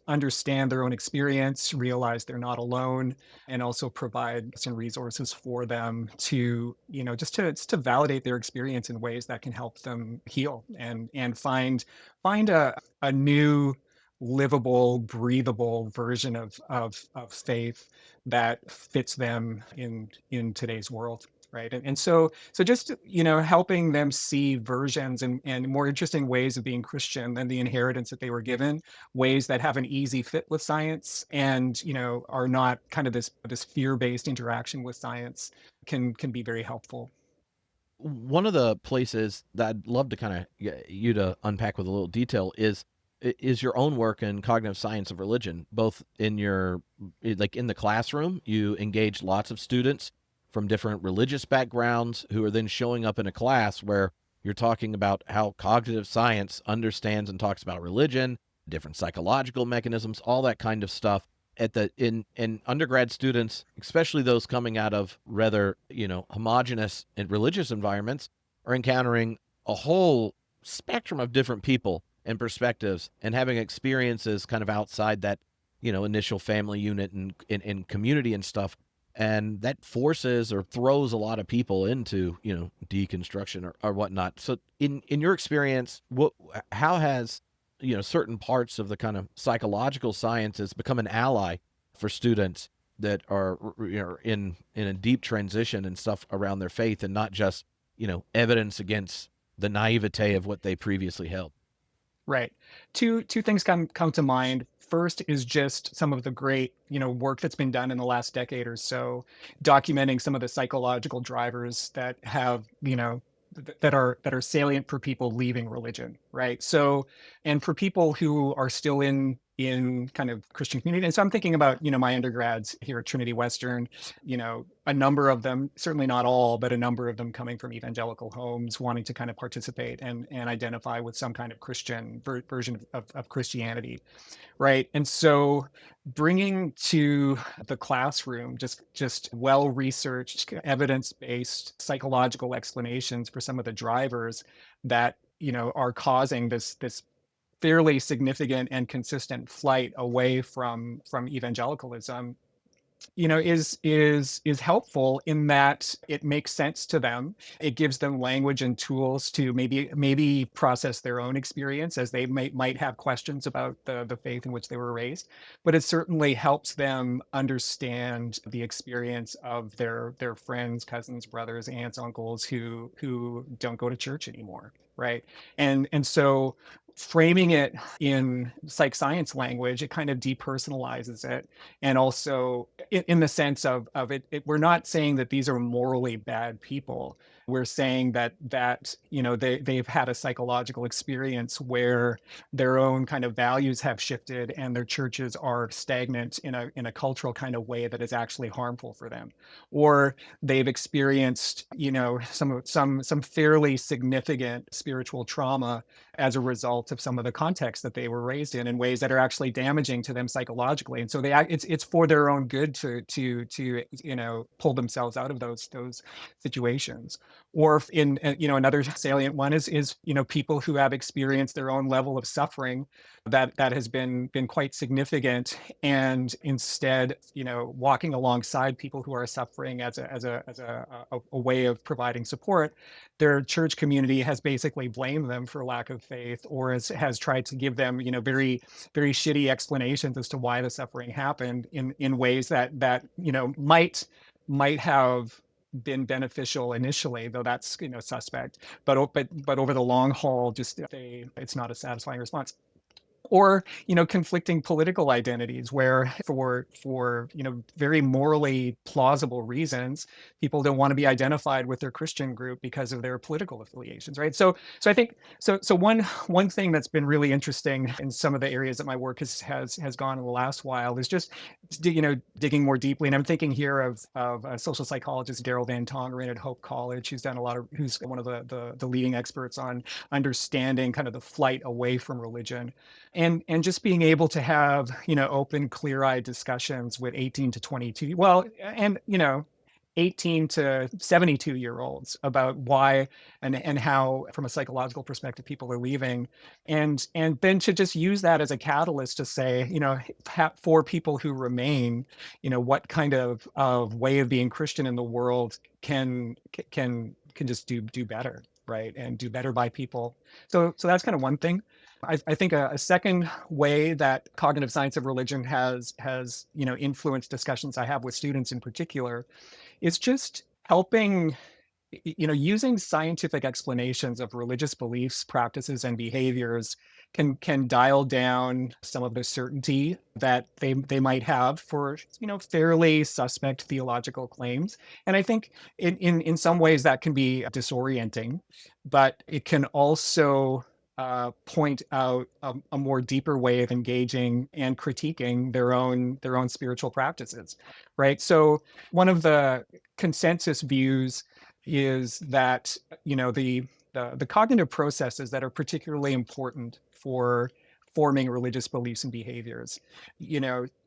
Speaker 2: understand their own experience, realize they're not alone, and also provide some resources for them to just to validate their experience in ways that can help them heal and find a new livable, breathable version of faith that fits them in today's world. Right. And so just, helping them see versions and more interesting ways of being Christian than the inheritance that they were given, ways that have an easy fit with science and, are not kind of this fear-based interaction with science can be very helpful.
Speaker 1: One of the places that I'd love to kind of get you to unpack with a little detail is your own work in cognitive science of religion, both in your like in the classroom. You engage lots of students from different religious backgrounds who are then showing up in a class where you're talking about how cognitive science understands and talks about religion, different psychological mechanisms, all that kind of stuff. At the in undergrad students, especially those coming out of rather homogenous and religious environments, are encountering a whole spectrum of different people and perspectives and having experiences kind of outside that initial family unit and community and stuff, and that forces or throws a lot of people into deconstruction or whatnot. So in your experience, how has certain parts of the kind of psychological sciences become an ally for students that are in a deep transition and stuff around their faith, and not just evidence against the naivete of what they previously held?
Speaker 2: Right. Two things come to mind. First is just some of the great, work that's been done in the last decade or so, documenting some of the psychological drivers that have, that are salient for people leaving religion, right? So, and for people who are still in kind of Christian community. And so I'm thinking about, my undergrads here at Trinity Western, a number of them, certainly not all, but a number of them coming from evangelical homes, wanting to kind of participate and identify with some kind of Christian version of Christianity, right? And so bringing to the classroom just well researched, evidence based psychological explanations for some of the drivers that are causing this fairly significant and consistent flight away from evangelicalism, is helpful in that it makes sense to them. It gives them language and tools to maybe process their own experience, as they might have questions about the faith in which they were raised. But it certainly helps them understand the experience of their friends, cousins, brothers, aunts, uncles who don't go to church anymore, right? And so framing it in psych science language, it kind of depersonalizes it. And also in the sense of it, we're not saying that these are morally bad people. We're saying that they've had a psychological experience where their own kind of values have shifted and their churches are stagnant in a cultural kind of way that is actually harmful for them, or they've experienced some fairly significant spiritual trauma as a result of some of the context that they were raised in ways that are actually damaging to them psychologically. And so it's for their own good to pull themselves out of those situations. Or in another salient one is people who have experienced their own level of suffering that has been quite significant, and instead walking alongside people who are suffering as a way of providing support, their church community has basically blamed them for lack of faith, or has tried to give them very very shitty explanations as to why the suffering happened in ways that might have been beneficial initially, though that's suspect. But over the long haul, it's not a satisfying response. Or conflicting political identities, where for very morally plausible reasons, people don't want to be identified with their Christian group because of their political affiliations, right? So I think so one thing that's been really interesting in some of the areas that my work has gone in the last while is just digging more deeply. And I'm thinking here of social psychologist Daryl Van Tongeren at Hope College, who's one of the leading experts on understanding kind of the flight away from religion, and just being able to have open, clear-eyed discussions with 18 to 22, well, and 18 to 72 year olds about why and how, from a psychological perspective, people are leaving, and then to just use that as a catalyst to say, for people who remain, what kind of way of being Christian in the world can just do better, right? And do better by people. So that's kind of one thing. I think a second way that cognitive science of religion has influenced discussions I have with students in particular is just helping, using scientific explanations of religious beliefs, practices, and behaviors can dial down some of the certainty that they might have for fairly suspect theological claims. And I think in some ways that can be disorienting, but it can also point out a more deeper way of engaging and critiquing their own spiritual practices, right? So one of the consensus views is that the cognitive processes that are particularly important for forming religious beliefs and behaviors,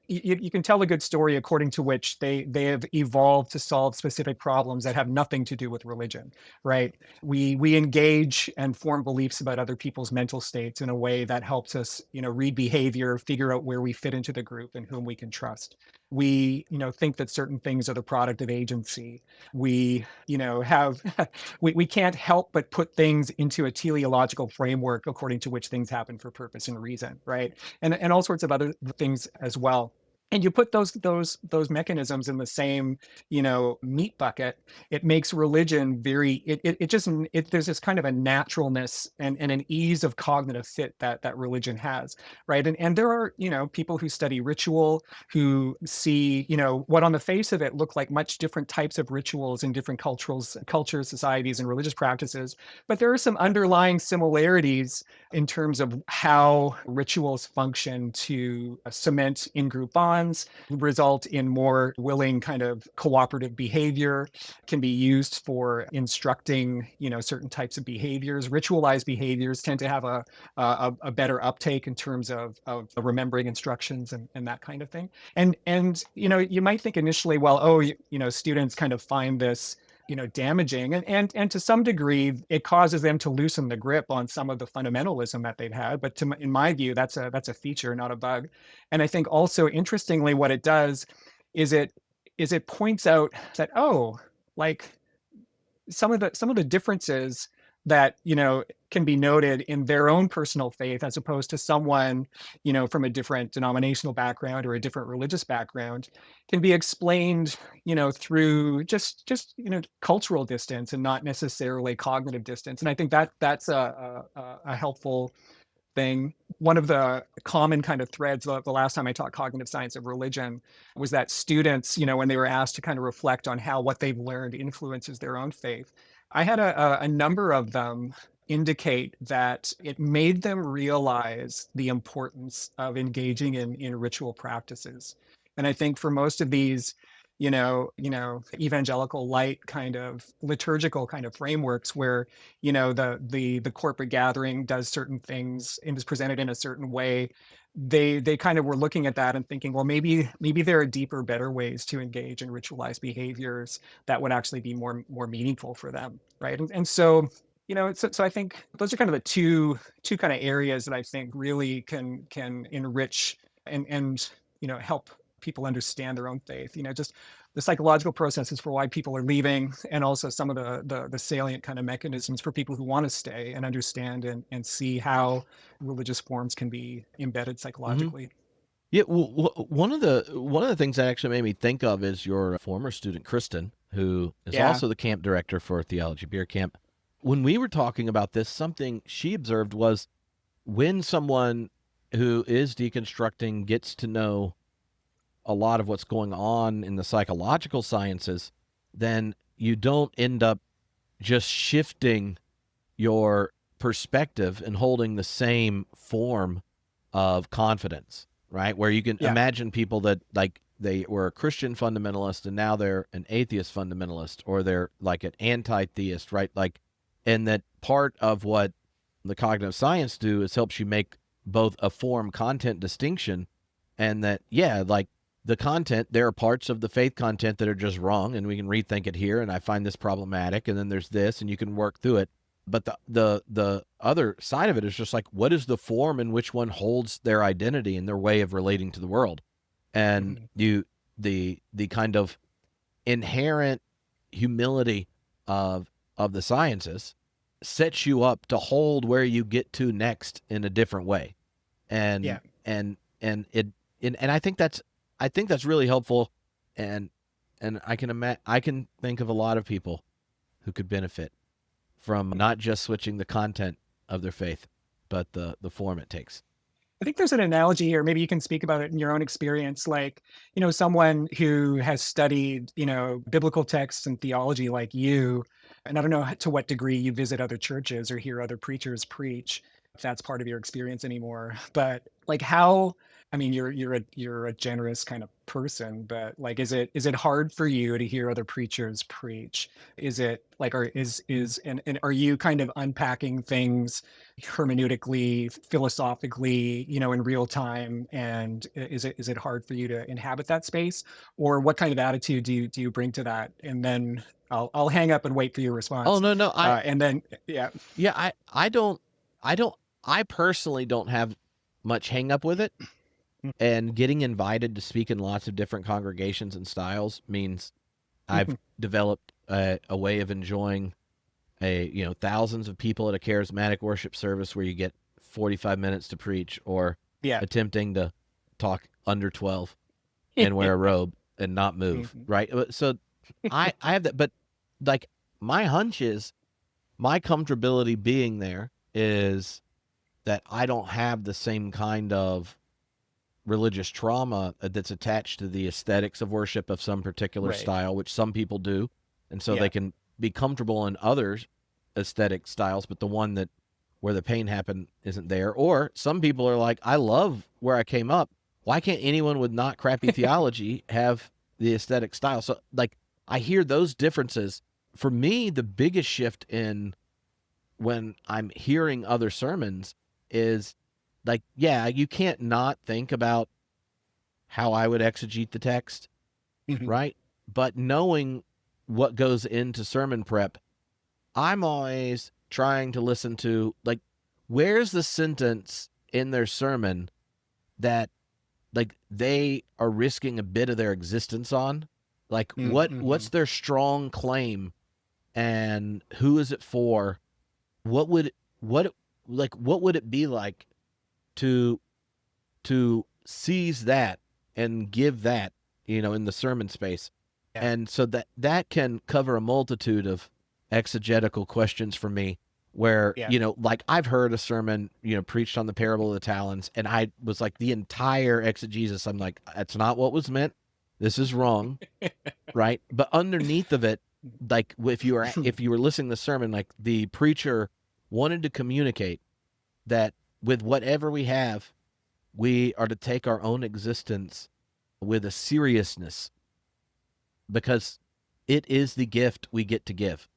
Speaker 2: you can tell a good story according to which they have evolved to solve specific problems that have nothing to do with religion, right? We engage and form beliefs about other people's mental states in a way that helps us read behavior, figure out where we fit into the group and whom we can trust. We think that certain things are the product of agency. We have we can't help but put things into a teleological framework according to which things happen for purpose and reason, right? And all sorts of other things as well. And you put those mechanisms in the same meat bucket, it makes religion very it just there's this kind of a naturalness and an ease of cognitive fit that religion has, right? And there are people who study ritual who see what on the face of it look like much different types of rituals in different cultures, societies, and religious practices, but there are some underlying similarities in terms of how rituals function to cement in-group bonds, result in more willing kind of cooperative behavior, can be used for instructing certain types of behaviors. Ritualized behaviors tend to have a better uptake in terms of remembering instructions and that kind of thing. And you might think initially, well, oh, students kind of find this damaging, and to some degree it causes them to loosen the grip on some of the fundamentalism that they've had, but in my view that's a feature, not a bug. And I think also interestingly what it does is it points out that, oh, like some of the differences that can be noted in their own personal faith as opposed to someone from a different denominational background or a different religious background can be explained through just cultural distance and not necessarily cognitive distance. And I think that's a helpful thing. One of the common kind of threads the last time I taught cognitive science of religion was that students, when they were asked to kind of reflect on how what they've learned influences their own faith, I had a number of them indicate that it made them realize the importance of engaging in ritual practices. And I think for most of these evangelical light kind of liturgical kind of frameworks where the corporate gathering does certain things and is presented in a certain way, they kind of were looking at that and thinking, well, maybe there are deeper, better ways to engage in ritualized behaviors that would actually be more meaningful for them, right? And so so I think those are kind of the two kind of areas that I think really can enrich and help people understand their own faith. Just the psychological processes for why people are leaving, and also some of the salient kind of mechanisms for people who want to stay and understand and see how religious forms can be embedded
Speaker 1: Mm-hmm.
Speaker 2: psychologically.
Speaker 1: Yeah, well, one of the things that actually made me think of is your former student Kristen, who is
Speaker 2: Yeah.
Speaker 1: also the camp director for Theology Beer Camp. When we were talking about this, something she observed was when someone who is deconstructing gets to know a lot of what's going on in the psychological sciences, then you don't end up just shifting your perspective and holding the same form of confidence, right? Where you can
Speaker 2: Yeah.
Speaker 1: imagine people that like they were a Christian fundamentalist and now they're an atheist fundamentalist, or they're like an anti-theist, right? Like, and that part of what the cognitive science do is helps you make both a form content distinction, and that, yeah, like the content, there are parts of the faith content that are just wrong and we can rethink it here, and I find this problematic, and then there's this and you can work through it. But the other side of it is just like, what is the form in which one holds their identity and their way of relating to the world? And
Speaker 2: Mhm.
Speaker 1: the kind of inherent humility of the sciences sets you up to hold where you get to next in a different way.
Speaker 2: Yeah.
Speaker 1: And I think that's really helpful. And I can think of a lot of people who could benefit from not just switching the content of their faith, but the form it takes.
Speaker 2: I think there's an analogy here. Maybe you can speak about it in your own experience. Like, someone who has studied, biblical texts and theology like you, and I don't know to what degree you visit other churches or hear other preachers preach, if that's part of your experience anymore. But like how, I mean, you're a generous kind of person, but like, is it hard for you to hear other preachers preach? Is it like, or and are you kind of unpacking things hermeneutically, philosophically, in real time? And is it hard for you to inhabit that space, or what kind of attitude do you bring to that? And then I'll hang up and wait for your
Speaker 1: Oh
Speaker 2: response.
Speaker 1: no,
Speaker 2: And then yeah.
Speaker 1: yeah, I don't I personally don't have much hang up with it. And getting invited to speak in lots of different congregations and styles means I've developed a way of enjoying thousands of people at a charismatic worship service where you get 45 minutes to preach, or
Speaker 2: Yeah.
Speaker 1: attempting to talk under 12 and wear a robe and not move, right? So I have that, but like my hunch is my comfortability being there is that I don't have the same kind of religious trauma that's attached to the aesthetics of worship of some particular
Speaker 2: Right.
Speaker 1: style, which some people do. And so
Speaker 2: Yeah.
Speaker 1: they can be comfortable in other aesthetic styles, but the one that where the pain happened isn't there. Or some people are like, I love where I came up. Why can't anyone with not crappy theology have the aesthetic style? So like I hear those differences. For me, the biggest shift in when I'm hearing other sermons is like, yeah, you can't not think about how I would exegete the text,
Speaker 2: Mhm.
Speaker 1: right? But knowing what goes into sermon prep, I'm always trying to listen to, like, where's the sentence in their sermon that like they are risking a bit of their existence on? Like what's
Speaker 2: Mhm.
Speaker 1: their strong claim, and who is it for? What would what what would it be like to seize that and give that, in the sermon space?
Speaker 2: Yeah.
Speaker 1: And so that can cover a multitude of exegetical questions for me, where,
Speaker 2: Yeah.
Speaker 1: like I've heard a sermon, preached on the parable of the talents, and I was like, the entire exegesis, I'm like, that's not what was meant. This is wrong, right? But underneath of it, like if you were listening to the sermon, like the preacher wanted to communicate that with whatever we have, we are to take our own existence with a seriousness, because it is the gift we get to give.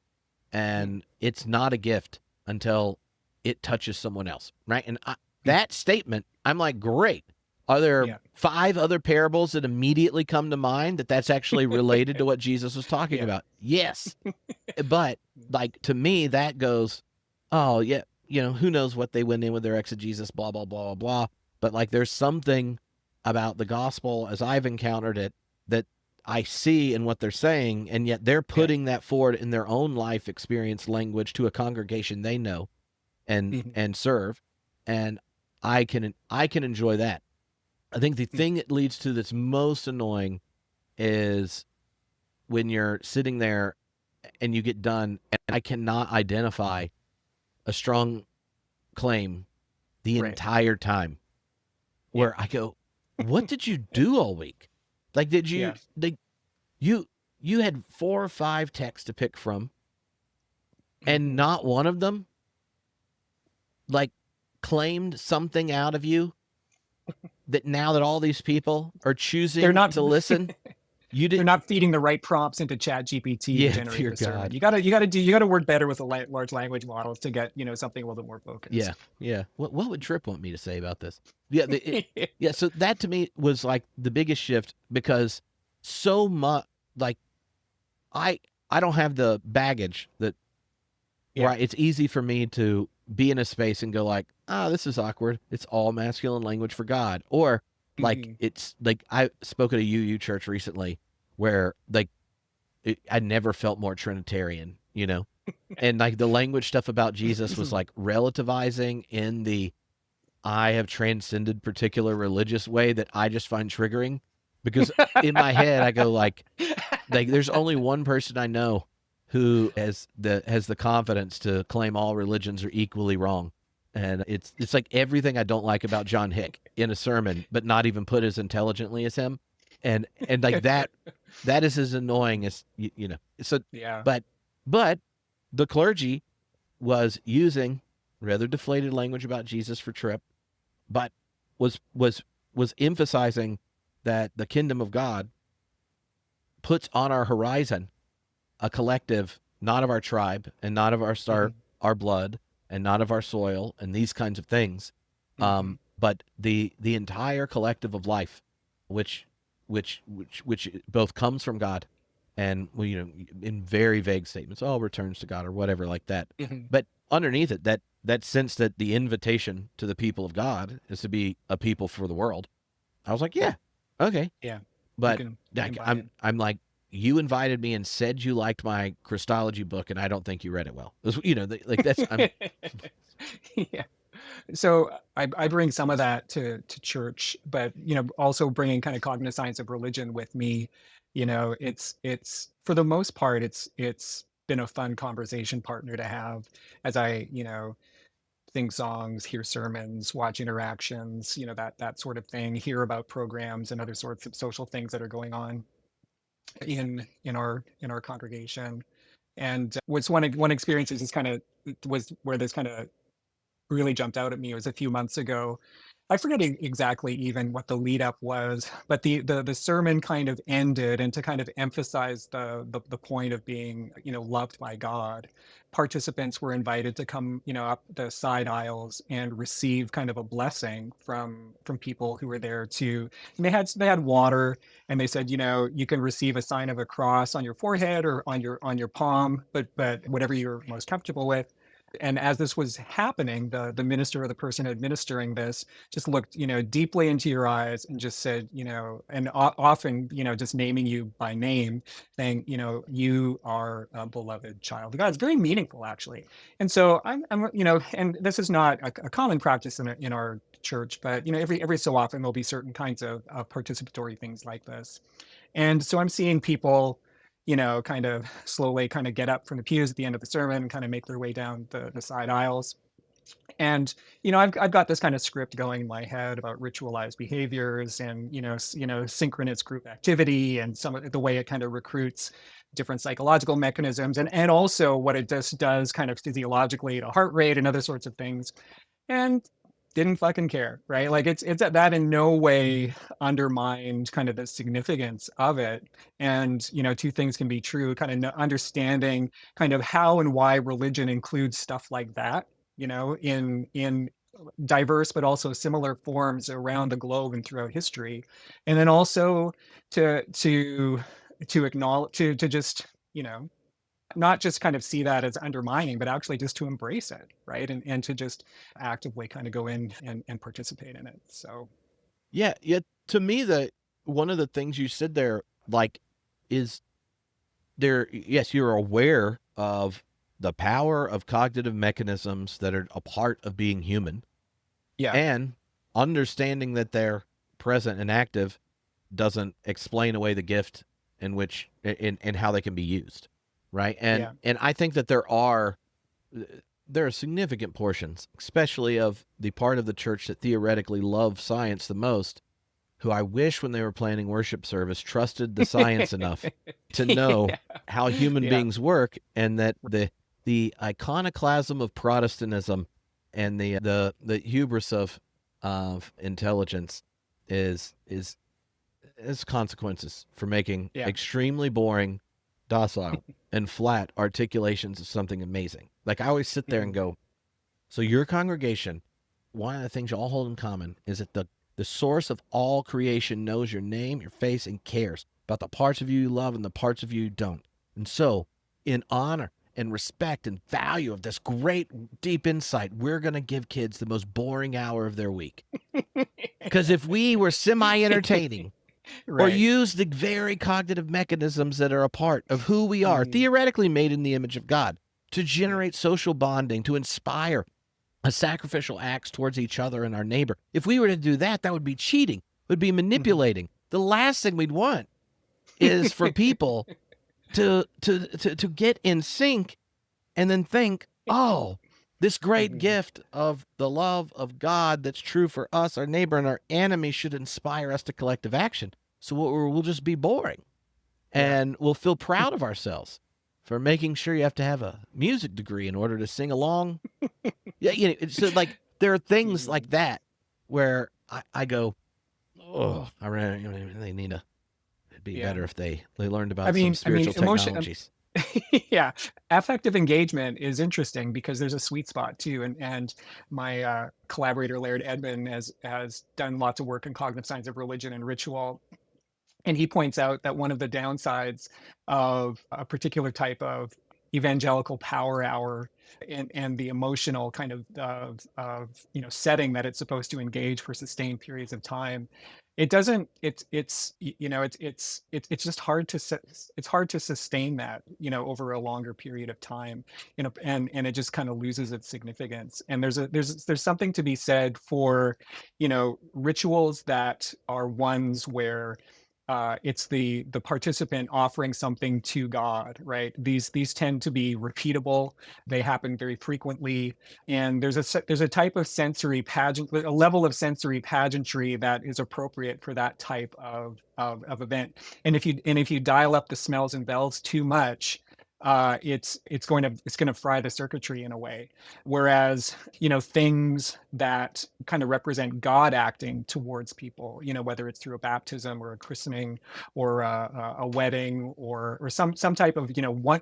Speaker 1: And it's not a gift until it touches someone else, right? And that statement, I'm like, great. Are there
Speaker 2: Yeah.
Speaker 1: 5 other parables that immediately come to mind that's actually related to what Jesus was talking
Speaker 2: Yeah.
Speaker 1: about? Yes. But like to me, that goes, oh yeah, who knows what they went in with their exegesis, blah blah blah blah blah. But like, there's something about the gospel as I've encountered it that I see in what they're saying, and yet they're
Speaker 2: Yeah.
Speaker 1: putting that forward in their own life experience language to a congregation they know
Speaker 2: Mhm.
Speaker 1: and serve, and I can enjoy that. I think the thing it leads to that's most annoying is when you're sitting there and you get done and I cannot identify a strong claim the
Speaker 2: Right.
Speaker 1: entire time,
Speaker 2: Yeah.
Speaker 1: where I go, what did you do all week? Like, did you,
Speaker 2: Yeah.
Speaker 1: like, you, you had 4 or 5 texts to pick from, and
Speaker 2: Mhm.
Speaker 1: not one of them, like, claimed something out of you that now that all these people are
Speaker 2: They're
Speaker 1: choosing
Speaker 2: not
Speaker 1: to listen, you
Speaker 2: they're
Speaker 1: did.
Speaker 2: not feeding the right prompts into Chat GPT to
Speaker 1: Yeah,
Speaker 2: generate
Speaker 1: dear
Speaker 2: the sermon.
Speaker 1: God.
Speaker 2: You gotta work better with the large language models to get, something a little bit more
Speaker 1: Yeah,
Speaker 2: focused.
Speaker 1: yeah. What would Tripp want me to say about this? Yeah, yeah. So that to me was like the biggest shift, because so much, like, I I don't have the baggage that,
Speaker 2: Yeah.
Speaker 1: it's easy for me to be in a space and go like, this is awkward. It's all masculine language for God, or like
Speaker 2: Mhm.
Speaker 1: it's like I spoke at a UU church recently where like I never felt more Trinitarian, And like the language stuff about Jesus was like relativizing in the I have transcended particular religious way that I just find triggering, because in my head I go like there's only one person I know who has the confidence to claim all religions are equally wrong. And it's like everything I don't like about John Hick in a sermon, but not even put as intelligently as him. And like that is as annoying as you know. So
Speaker 2: Yeah.
Speaker 1: but the clergy was using rather deflated language about Jesus for Tripp, but was emphasizing that the kingdom of God puts on our horizon a collective not of our tribe and not of
Speaker 2: Hmm.
Speaker 1: our blood and not of our soil and these kinds of things,
Speaker 2: Hmm.
Speaker 1: but the entire collective of life, which which both comes from God and well, you know, in very vague statements, oh, returns to God or whatever like that.
Speaker 2: Hmm.
Speaker 1: But underneath it, that sense that the invitation to the people of God is to be a people for the world. I was like, yeah, okay.
Speaker 2: Yeah. You
Speaker 1: But
Speaker 2: can you can
Speaker 1: like
Speaker 2: buy it.
Speaker 1: I'm like, you invited me and said you liked my Christology book, and I don't think you read it well. You know, like that's I'm
Speaker 2: Yeah. So I bring some of that to church, but also bringing kind of cognizance of religion with me. It's for the most part, it's been a fun conversation partner to have as I sing songs, hear sermons, watch interactions, that sort of thing, hear about programs and other sorts of social things that are going on in our congregation. And was one experience is just kind of was where this kind of really jumped out at me. It was a few months ago. I forget exactly even what the lead up was, but the sermon kind of ended, and to kind of emphasize the point of being loved by God, participants were invited to come up the side aisles and receive kind of a blessing from people who were there too. And they had water, and they said, you can receive a sign of a cross on your forehead or on your palm, but whatever you're most comfortable with. And as this was happening, the minister or the person administering this just looked deeply into your eyes and just said, and often just naming you by name, saying, you are a beloved child of God. It's very meaningful, actually. And so I'm and this is not a common practice in our church, but every so often there'll be certain kinds of participatory things like this. And so I'm seeing people, kind of slowly kind of get up from the pews at the end of the sermon and kind of make their way down the side aisles. And I've got this kind of script going in my head about ritualized behaviors and synchronous group activity and some of the way it kind of recruits different psychological mechanisms, and also what it just does kind of physiologically to heart rate and other sorts of things. And didn't fucking care, right? Like it's that in no way undermined kind of the significance of it. And two things can be true, kind of understanding kind of how and why religion includes stuff like that, in diverse but also similar forms around the globe and throughout history. And then also to acknowledge, to just not just kind of see that as undermining, but actually just to embrace it, right? And to just actively kind of go in and participate in it. So,
Speaker 1: yeah, yeah. To me, the one of the things you said there, like, is there. Yes, you're aware of the power of cognitive mechanisms that are a part of being human,
Speaker 2: yeah,
Speaker 1: and understanding that they're present and active doesn't explain away the gift in which in how they can be used, right?
Speaker 2: yeah,
Speaker 1: And I think that there are significant portions, especially of the part of the church that theoretically love science the most, who I wish when they were planning worship service trusted the science enough to know
Speaker 2: yeah,
Speaker 1: how human
Speaker 2: yeah,
Speaker 1: beings work, and that the iconoclasm of Protestantism and the hubris of intelligence is has consequences for making
Speaker 2: yeah.
Speaker 1: extremely boring, docile, and flat articulations of something amazing. Like I always sit there and
Speaker 2: Mhm.
Speaker 1: go, so your congregation, one of the things you all hold in common is that the source of all creation knows your name, your face, and cares about the parts of you you love and the parts of you you don't. And so, in honor and respect and value of this great deep insight, we're going to give kids the most boring hour of their week. Because if we were semi entertaining or
Speaker 2: Right.
Speaker 1: use the very cognitive mechanisms that are a part of who we are,
Speaker 2: Mhm.
Speaker 1: theoretically made in the image of God, to generate social bonding, to inspire a sacrificial acts towards each other and our neighbor. If we were to do that, that would be cheating, would be manipulating. The last thing we'd want is for people to get in sync and then think, oh, this great gift of the love of God that's true for us, our neighbor, and our enemy should inspire us to collective action. So we'll just be boring, and we'll feel proud of ourselves for making sure you have to have a music degree in order to sing along. So like there are things like that where I go, oh, I really they need to. It'd be better if they learned about some spiritual technologies.
Speaker 2: Yeah, affective engagement is interesting because there's a sweet spot too, and my collaborator Laird Edmond has done lots of work in cognitive science of religion and ritual, and he points out that one of the downsides of a particular type of evangelical power hour and the emotional kind of setting that it's supposed to engage for sustained periods of time, it doesn't it's just hard to it's hard to sustain that over a longer period of time, and it just kind of loses its significance. And there's something to be said for rituals that are ones where it's the participant offering something to God, right? These tend to be repeatable. They happen very frequently, and there's a type of sensory pageant, a level of sensory pageantry that is appropriate for that type of event. And if you dial up the smells and bells too much, it's going to fry the circuitry in a way. Whereas things that kind of represent God acting towards people, whether it's through a baptism or a christening or a wedding or some type of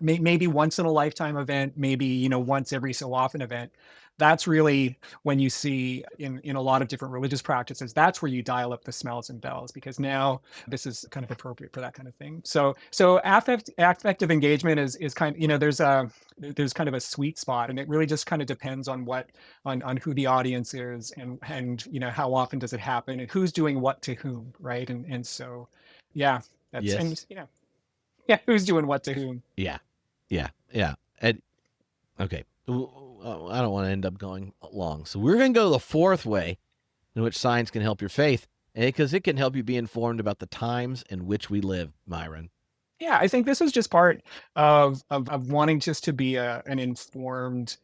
Speaker 2: maybe once in a lifetime event, maybe once every so often event. That's really when you see in a lot of different religious practices, that's where you dial up the smells and bells, because now this is kind of appropriate for that kind of thing. So affective engagement is kind of, there's kind of a sweet spot, and it really just kind of depends on on who the audience is, and how often does it happen, and who's doing what to whom, right? And so that's and who's doing what to whom.
Speaker 1: Yeah. And okay, I don't want to end up going long, so we're going to go to the fourth way in which science can help your faith, because it can help you be informed about the times in which we live, Myron.
Speaker 2: Yeah, I think this is just part of wanting just to be an informed,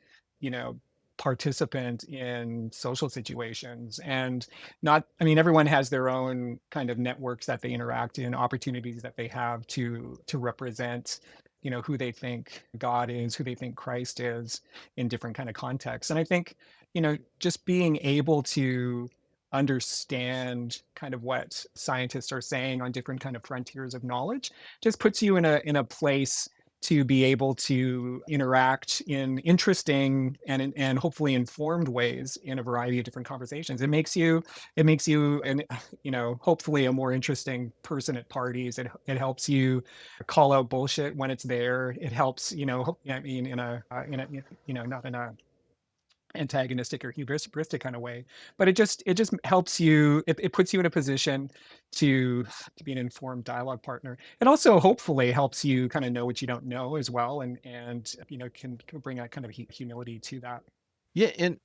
Speaker 2: participant in social situations. And not, I mean, everyone has their own kind of networks that they interact in, opportunities that they have to represent, who they think God is, who they think Christ is in different kind of contexts. And I think, just being able to understand kind of what scientists are saying on different kind of frontiers of knowledge just puts you in a place to be able to interact in interesting and hopefully informed ways in a variety of different conversations. It makes you and hopefully a more interesting person at parties. It helps you call out bullshit when it's there. It helps, I mean, in a not in a antagonistic or hubristic kind of way, but it just helps you, it puts you in a position to be an informed dialogue partner. It also hopefully helps you kind of know what you don't know as well, and can bring a kind of humility to that.
Speaker 1: Yeah, and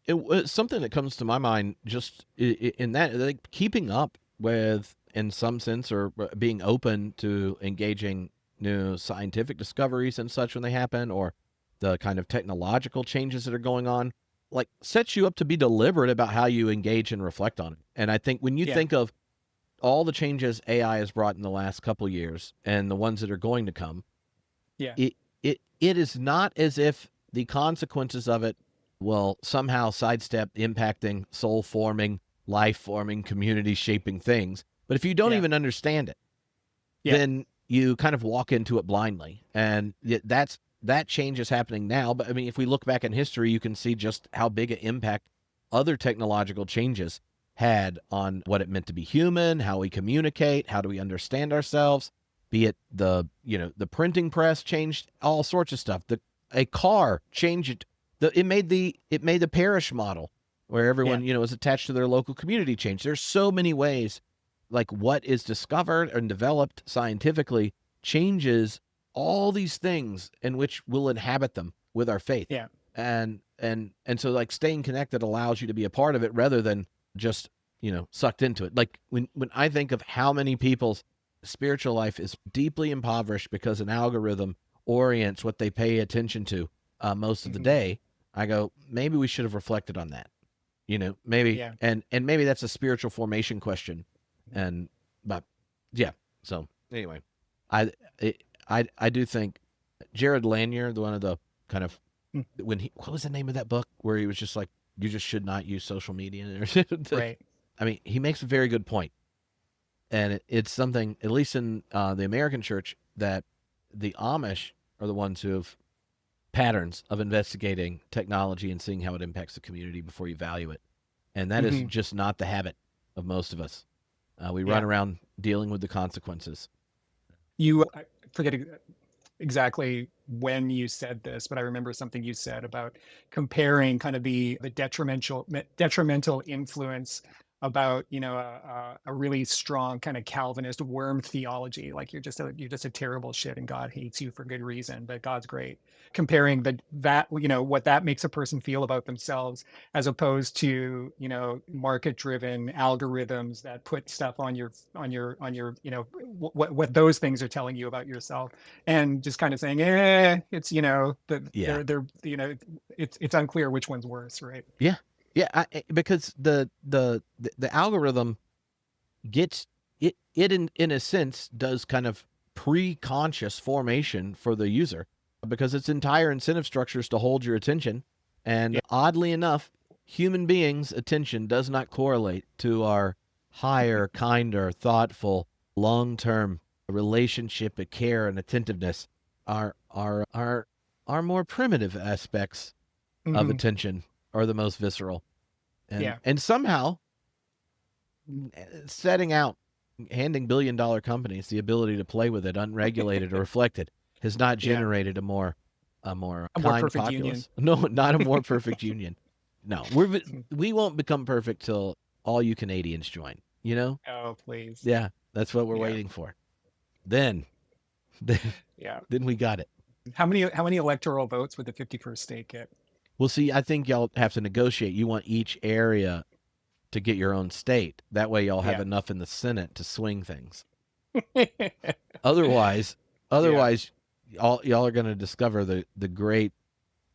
Speaker 1: something that comes to my mind just in that, like, keeping up with, in some sense, or being open to engaging new scientific discoveries and such when they happen, or the kind of technological changes that are going on, like, sets you up to be deliberate about how you engage and reflect on it. And I think when you think of all the changes AI has brought in the last couple years and the ones that are going to come, it is not as if the consequences of it will somehow sidestep impacting soul forming, life forming, community shaping things. But if you don't even understand it, then you kind of walk into it blindly. And that change is happening now. But I mean, if we look back in history, you can see just how big an impact other technological changes had on what it meant to be human, how we communicate, how do we understand ourselves, be it the printing press changed all sorts of stuff. A car changed it made the parish model where everyone, is attached to their local community change. There's so many ways, like, what is discovered and developed scientifically changes all these things in which we'll inhabit them. with our faith.
Speaker 2: Yeah.
Speaker 1: And so like staying connected allows you to be a part of it rather than just, sucked into it. Like when I think of how many people's spiritual life is deeply impoverished because an algorithm orients what they pay attention to most of the
Speaker 2: Hmm.
Speaker 1: day, I go, maybe we should have reflected on that. Maybe,
Speaker 2: Yeah.
Speaker 1: and maybe that's a spiritual formation question. And but yeah. So anyway, I I do think Jared Lanier, the one of the kind of
Speaker 2: Mm.
Speaker 1: when he what was the name of that book where he was just like, you just should not use social media.
Speaker 2: Right.
Speaker 1: I mean, he makes a very good point, and it's something, at least in the American church, that the Amish are the ones who have patterns of investigating technology and seeing how it impacts the community before you value it, and that is
Speaker 2: Hmm.
Speaker 1: just not the habit of most of us. We run
Speaker 2: Yeah.
Speaker 1: around dealing with the consequences.
Speaker 2: I forget exactly when you said this, but I remember something you said about comparing kind of the detrimental influence about a really strong kind of Calvinist worm theology, like you're just a terrible shit and God hates you for good reason, but God's great. Comparing that what that makes a person feel about themselves as opposed to market driven algorithms that put stuff on your what those things are telling you about yourself, and just kind of saying, it's
Speaker 1: Yeah,
Speaker 2: it's unclear which one's worse, right?
Speaker 1: yeah, yeah. Because the algorithm gets it in a sense does kind of pre-conscious formation for the user because its entire incentive structure is to hold your attention, and
Speaker 2: Yeah.
Speaker 1: oddly enough, human beings attention does not correlate to our higher, kinder, thoughtful, long-term relationship of care and attentiveness. Our more primitive aspects of
Speaker 2: Hmm.
Speaker 1: attention are the most visceral, and
Speaker 2: Yeah.
Speaker 1: somehow setting out, handing billion-dollar companies the ability to play with it unregulated or reflected has not
Speaker 2: Yeah.
Speaker 1: generated a more
Speaker 2: A more
Speaker 1: kind
Speaker 2: perfect union.
Speaker 1: populace. No, not a more perfect union. No, we won't become perfect till all you Canadians join.
Speaker 2: Oh, please.
Speaker 1: Yeah, that's what we're
Speaker 2: Yeah.
Speaker 1: waiting for. Then, then,
Speaker 2: Yeah.
Speaker 1: then we got it.
Speaker 2: How many electoral votes would the 51st state get?
Speaker 1: We'll see. I think y'all have to negotiate. You want each area to get your own state. That way, y'all have
Speaker 2: Yeah.
Speaker 1: enough in the Senate to swing things. Otherwise,
Speaker 2: Yeah.
Speaker 1: otherwise, y'all are going to discover the great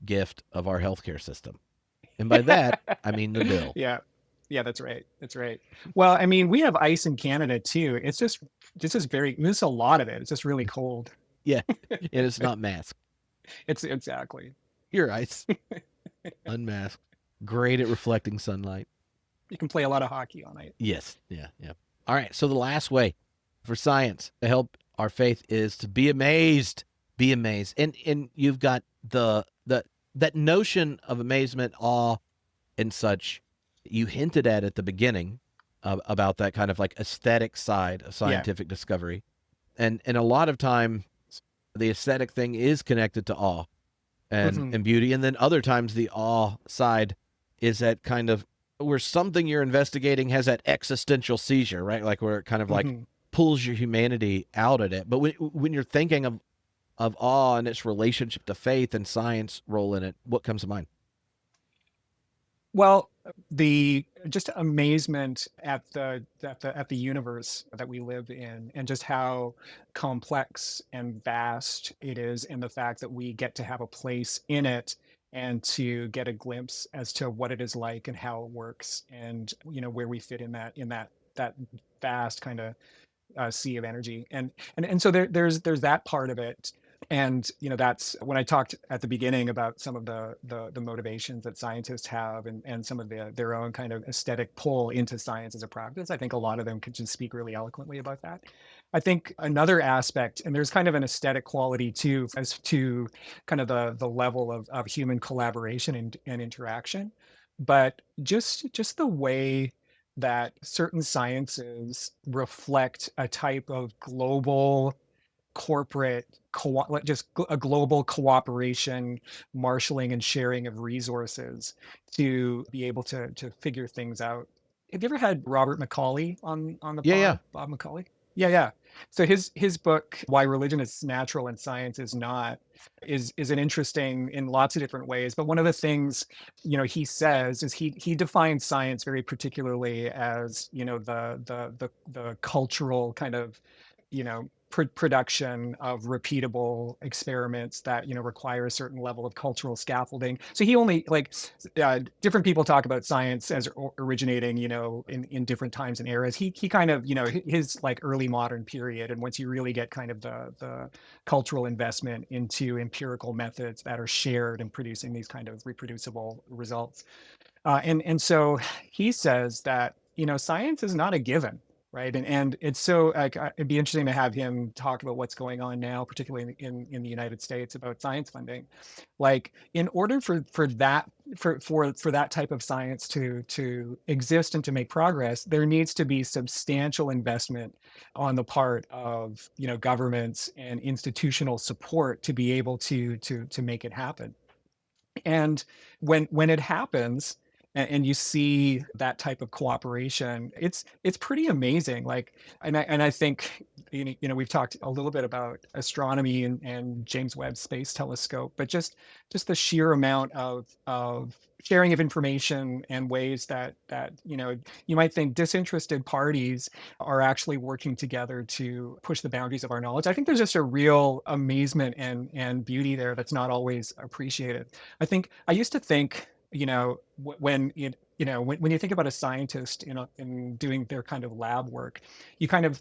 Speaker 1: gift of our healthcare system, and by that I mean the bill.
Speaker 2: Yeah. Yeah, that's right. That's right. Well, I mean, we have ice in Canada too. It's just this is very there's a lot of it. It's just really cold.
Speaker 1: Yeah, and it's not masked.
Speaker 2: It's exactly.
Speaker 1: Your ice, unmasked, great at reflecting sunlight.
Speaker 2: You can play a lot of hockey all night.
Speaker 1: Yes, yeah, yeah. All right. So the last way for science to help our faith is to be amazed. Be amazed, and you've got the that notion of amazement, awe, and such. You hinted at the beginning about that kind of like aesthetic side of
Speaker 2: Yeah.
Speaker 1: scientific discovery, and a lot of time the aesthetic thing is connected to awe and
Speaker 2: Hmm.
Speaker 1: and beauty, and then other times the awe side is that kind of where something you're investigating has that existential seizure, right? Like where it kind of like
Speaker 2: Hmm.
Speaker 1: pulls your humanity out of it. But when you're thinking of awe and its relationship to faith and science role in it, what comes to mind?
Speaker 2: Well, the just amazement at the universe that we live in, and just how complex and vast it is, and the fact that we get to have a place in it and to get a glimpse as to what it is like and how it works, and where we fit in that vast kind of sea of energy, and so there's that part of it. And that's when I talked at the beginning about some of the motivations that scientists have, and some of their own kind of aesthetic pull into science as a practice. I think a lot of them could just speak really eloquently about that. I think another aspect, and there's kind of an aesthetic quality too, as to kind of the level of human collaboration and interaction, but just the way that certain sciences reflect a type of global corporate a global cooperation, marshaling and sharing of resources to be able to figure things out. Have you ever had Robert McCauley on the
Speaker 1: Yeah, yeah.
Speaker 2: pod? Bob McCauley? Yeah, yeah. So his book, Why Religion is Natural and Science is Not, is an interesting in lots of different ways. But one of the things, he says is he defines science very particularly as, the cultural kind of, production of repeatable experiments that, require a certain level of cultural scaffolding. So he only different people talk about science as originating, in different times and eras. He kind of, his like early modern period, and once you really get kind of the cultural investment into empirical methods that are shared in producing these kind of reproducible results. And so he says that, science is not a given, right? And it's so like it'd be interesting to have him talk about what's going on now, particularly in the United States about science funding. Like in order for that type of science to exist and to make progress, there needs to be substantial investment on the part of, governments and institutional support to be able to make it happen. And when it happens, and you see that type of cooperation, it's pretty amazing. Like, and I think, we've talked a little bit about astronomy and James Webb Space Telescope, but just the sheer amount of sharing of information and ways that you might think disinterested parties are actually working together to push the boundaries of our knowledge. I think there's just a real amazement and beauty there that's not always appreciated. I used to think, when you think about a scientist, in doing their kind of lab work, you kind of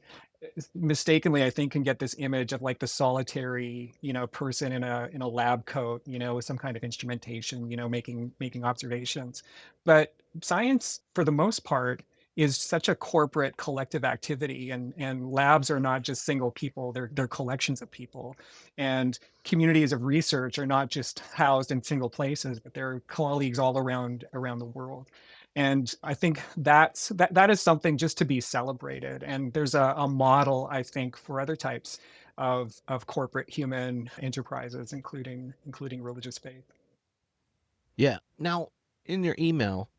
Speaker 2: mistakenly, I think, can get this image of like the solitary, person in a lab coat, with some kind of instrumentation, making observations. But science, for the most part, is such a corporate collective activity, and labs are not just single people, they're collections of people. And communities of research are not just housed in single places, but they're colleagues all around the world. And I think that is something just to be celebrated. And there's a model, I think, for other types of corporate human enterprises, including religious faith.
Speaker 1: Yeah. Now, in your email,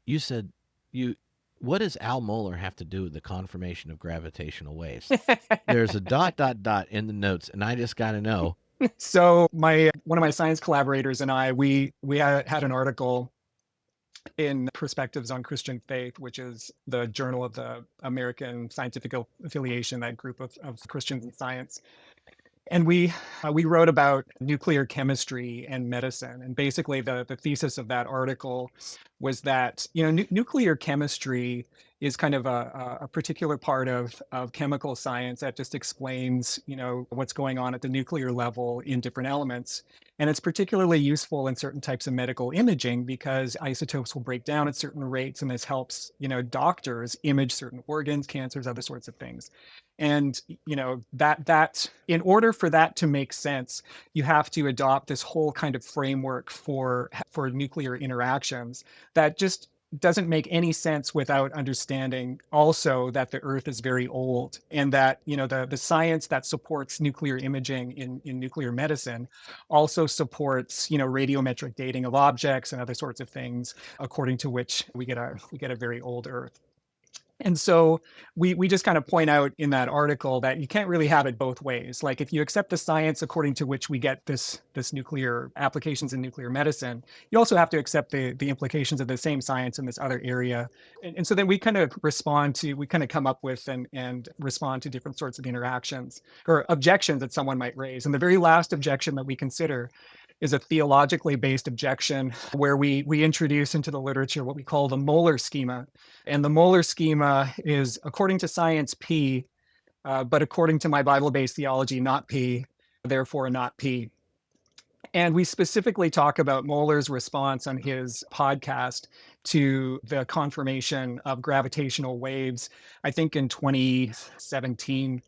Speaker 1: you said you what does Al Mohler have to do with the confirmation of gravitational waves? There's a dot dot dot in the notes, and I just got to know.
Speaker 2: So my one of my science collaborators and I, we had an article in Perspectives on Christian Faith, which is the journal of the American Scientific Affiliation, that group of Christians in science. And we wrote about nuclear chemistry and medicine. And basically, the thesis of that article was that, nuclear chemistry is kind of a particular part of chemical science that just explains, what's going on at the nuclear level in different elements. And it's particularly useful in certain types of medical imaging because isotopes will break down at certain rates, and this helps, doctors image certain organs, cancers, other sorts of things. And that in order for that to make sense, you have to adopt this whole kind of framework for nuclear interactions that just doesn't make any sense without understanding also that the earth is very old, and that the science that supports nuclear imaging in nuclear medicine also supports radiometric dating of objects and other sorts of things, according to which we get a very old earth. And so we just kind of point out in that article that you can't really have it both ways. Like if you accept the science according to which we get this nuclear applications in nuclear medicine, you also have to accept the implications of the same science in this other area. And so then we kind of we kind of come up with and respond to different sorts of interactions or objections that someone might raise. And the very last objection that we consider is a theologically based objection where we introduce into the literature what we call the Mohler schema. And the Mohler schema is, according to science, P, but according to my Bible-based theology, not P, therefore not P. And we specifically talk about Mohler's response on his podcast to the confirmation of gravitational waves, I think in 2017.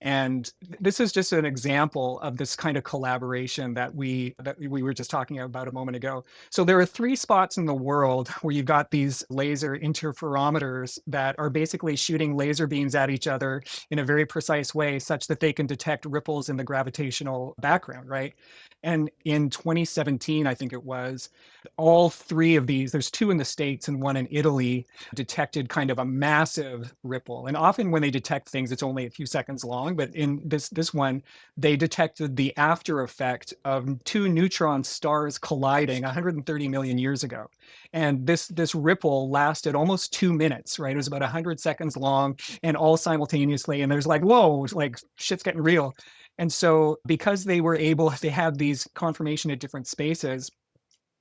Speaker 2: And this is just an example of this kind of collaboration that we were just talking about a moment ago. So there are 3 spots in the world where you've got these laser interferometers that are basically shooting laser beams at each other in a very precise way, such that they can detect ripples in the gravitational background, right? And in 2017, I think it was, all 3 of these, there's 2 in the States and 1 in Italy, detected kind of a massive ripple. And often when they detect things, it's only a few seconds long. But in this one, they detected the after effect of 2 neutron stars colliding 130 million years ago. And this ripple lasted almost 2 minutes, right? It was about 100 seconds long and all simultaneously. And there's like, whoa, like shit's getting real. And so because they had these confirmation at different spaces,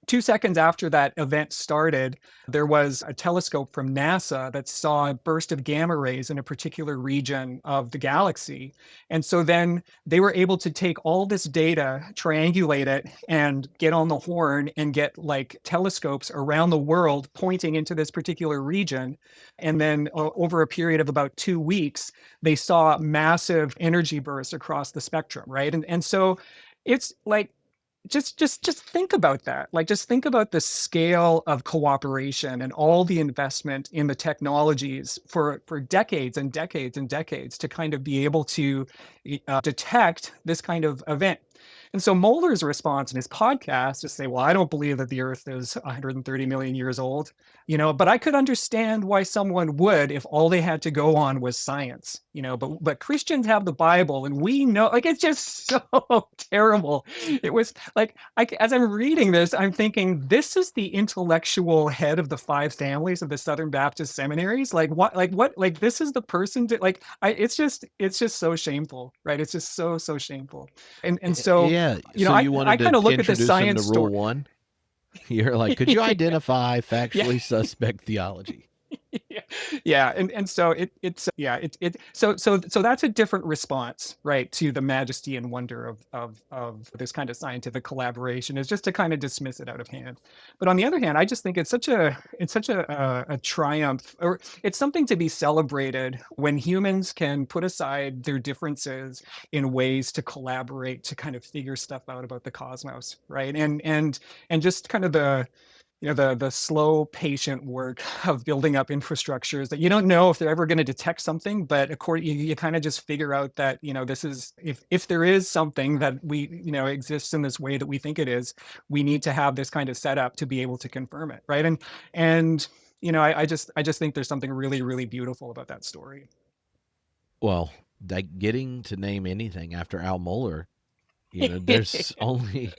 Speaker 2: 2 seconds after that event started, there was a telescope from NASA that saw a burst of gamma rays in a particular region of the galaxy. And so then they were able to take all this data, triangulate it, and get on the horn and get like telescopes around the world pointing into this particular region. And then over a period of about 2 weeks, they saw massive energy bursts across the spectrum, right? And so it's like, just think about that. Like, just think about the scale of cooperation and all the investment in the technologies for decades and decades and decades to kind of be able to detect this kind of event. And so Mohler's response in his podcast is say, well, I don't believe that the Earth is 130 million years old, but I could understand why someone would if all they had to go on was science, but Christians have the Bible and we know, like, it's just so terrible. It was like, as I'm reading this, I'm thinking, this is the intellectual head of the 5 families of the Southern Baptist seminaries. Like what, like, this is the person it's just so shameful, right? It's just so shameful. And so,
Speaker 1: Yeah. So you
Speaker 2: I
Speaker 1: wanted
Speaker 2: kind of
Speaker 1: to
Speaker 2: look at the
Speaker 1: introduce him to
Speaker 2: science
Speaker 1: Rule
Speaker 2: story.
Speaker 1: 1? You're like, could you identify
Speaker 2: Yeah.
Speaker 1: factually suspect theology?
Speaker 2: Yeah. And so so that's a different response, right, to the majesty and wonder of this kind of scientific collaboration, is just to kind of dismiss it out of hand. But on the other hand, I just think it's such a triumph, or it's something to be celebrated when humans can put aside their differences in ways to collaborate to kind of figure stuff out about the cosmos, right? And just kind of the slow, patient work of building up infrastructures that you don't know if they're ever going to detect something, but you kind of just figure out that, this is, if there is something that exists in this way that we think it is, we need to have this kind of setup to be able to confirm it, right? And I just think there's something really, really beautiful about that story.
Speaker 1: Well, like getting to name anything after Al Mohler, there's only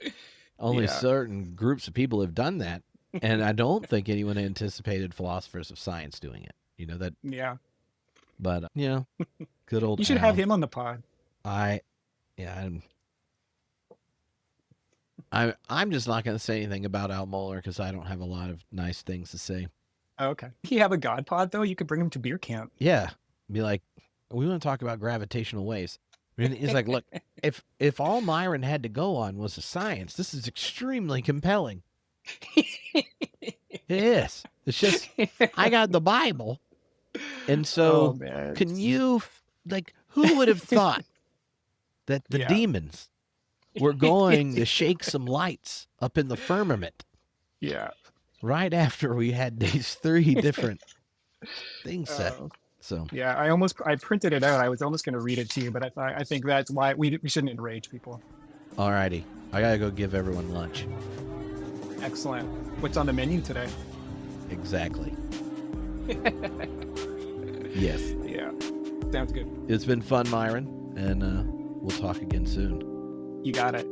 Speaker 2: Yeah.
Speaker 1: certain groups of people have done that. And I don't think anyone anticipated philosophers of science doing it. That.
Speaker 2: Yeah.
Speaker 1: But good old
Speaker 2: You should
Speaker 1: Al.
Speaker 2: have him on the pod.
Speaker 1: I'm just not going to say anything about Al Mohler because I don't have a lot of nice things to say.
Speaker 2: Okay. If you have a God pod, though, you could bring him to beer camp.
Speaker 1: Yeah, be like, we want to talk about gravitational waves. And he's like, look, if all Myron had to go on was the science, this is extremely compelling. It is. It's just, I got the Bible. And so, can you, like, who would have thought that the demons were going to shake some lights up in the firmament?
Speaker 2: Yeah.
Speaker 1: Right after we had these 3 different things set. So
Speaker 2: yeah, I printed it out. I was almost going to read it to you, but I think that's why we shouldn't enrage people.
Speaker 1: Alrighty, I gotta go give everyone lunch.
Speaker 2: Excellent. What's on the menu today?
Speaker 1: Exactly. Yes.
Speaker 2: Yeah. Sounds good.
Speaker 1: It's been fun, Myron, and we'll talk again soon.
Speaker 2: You got it.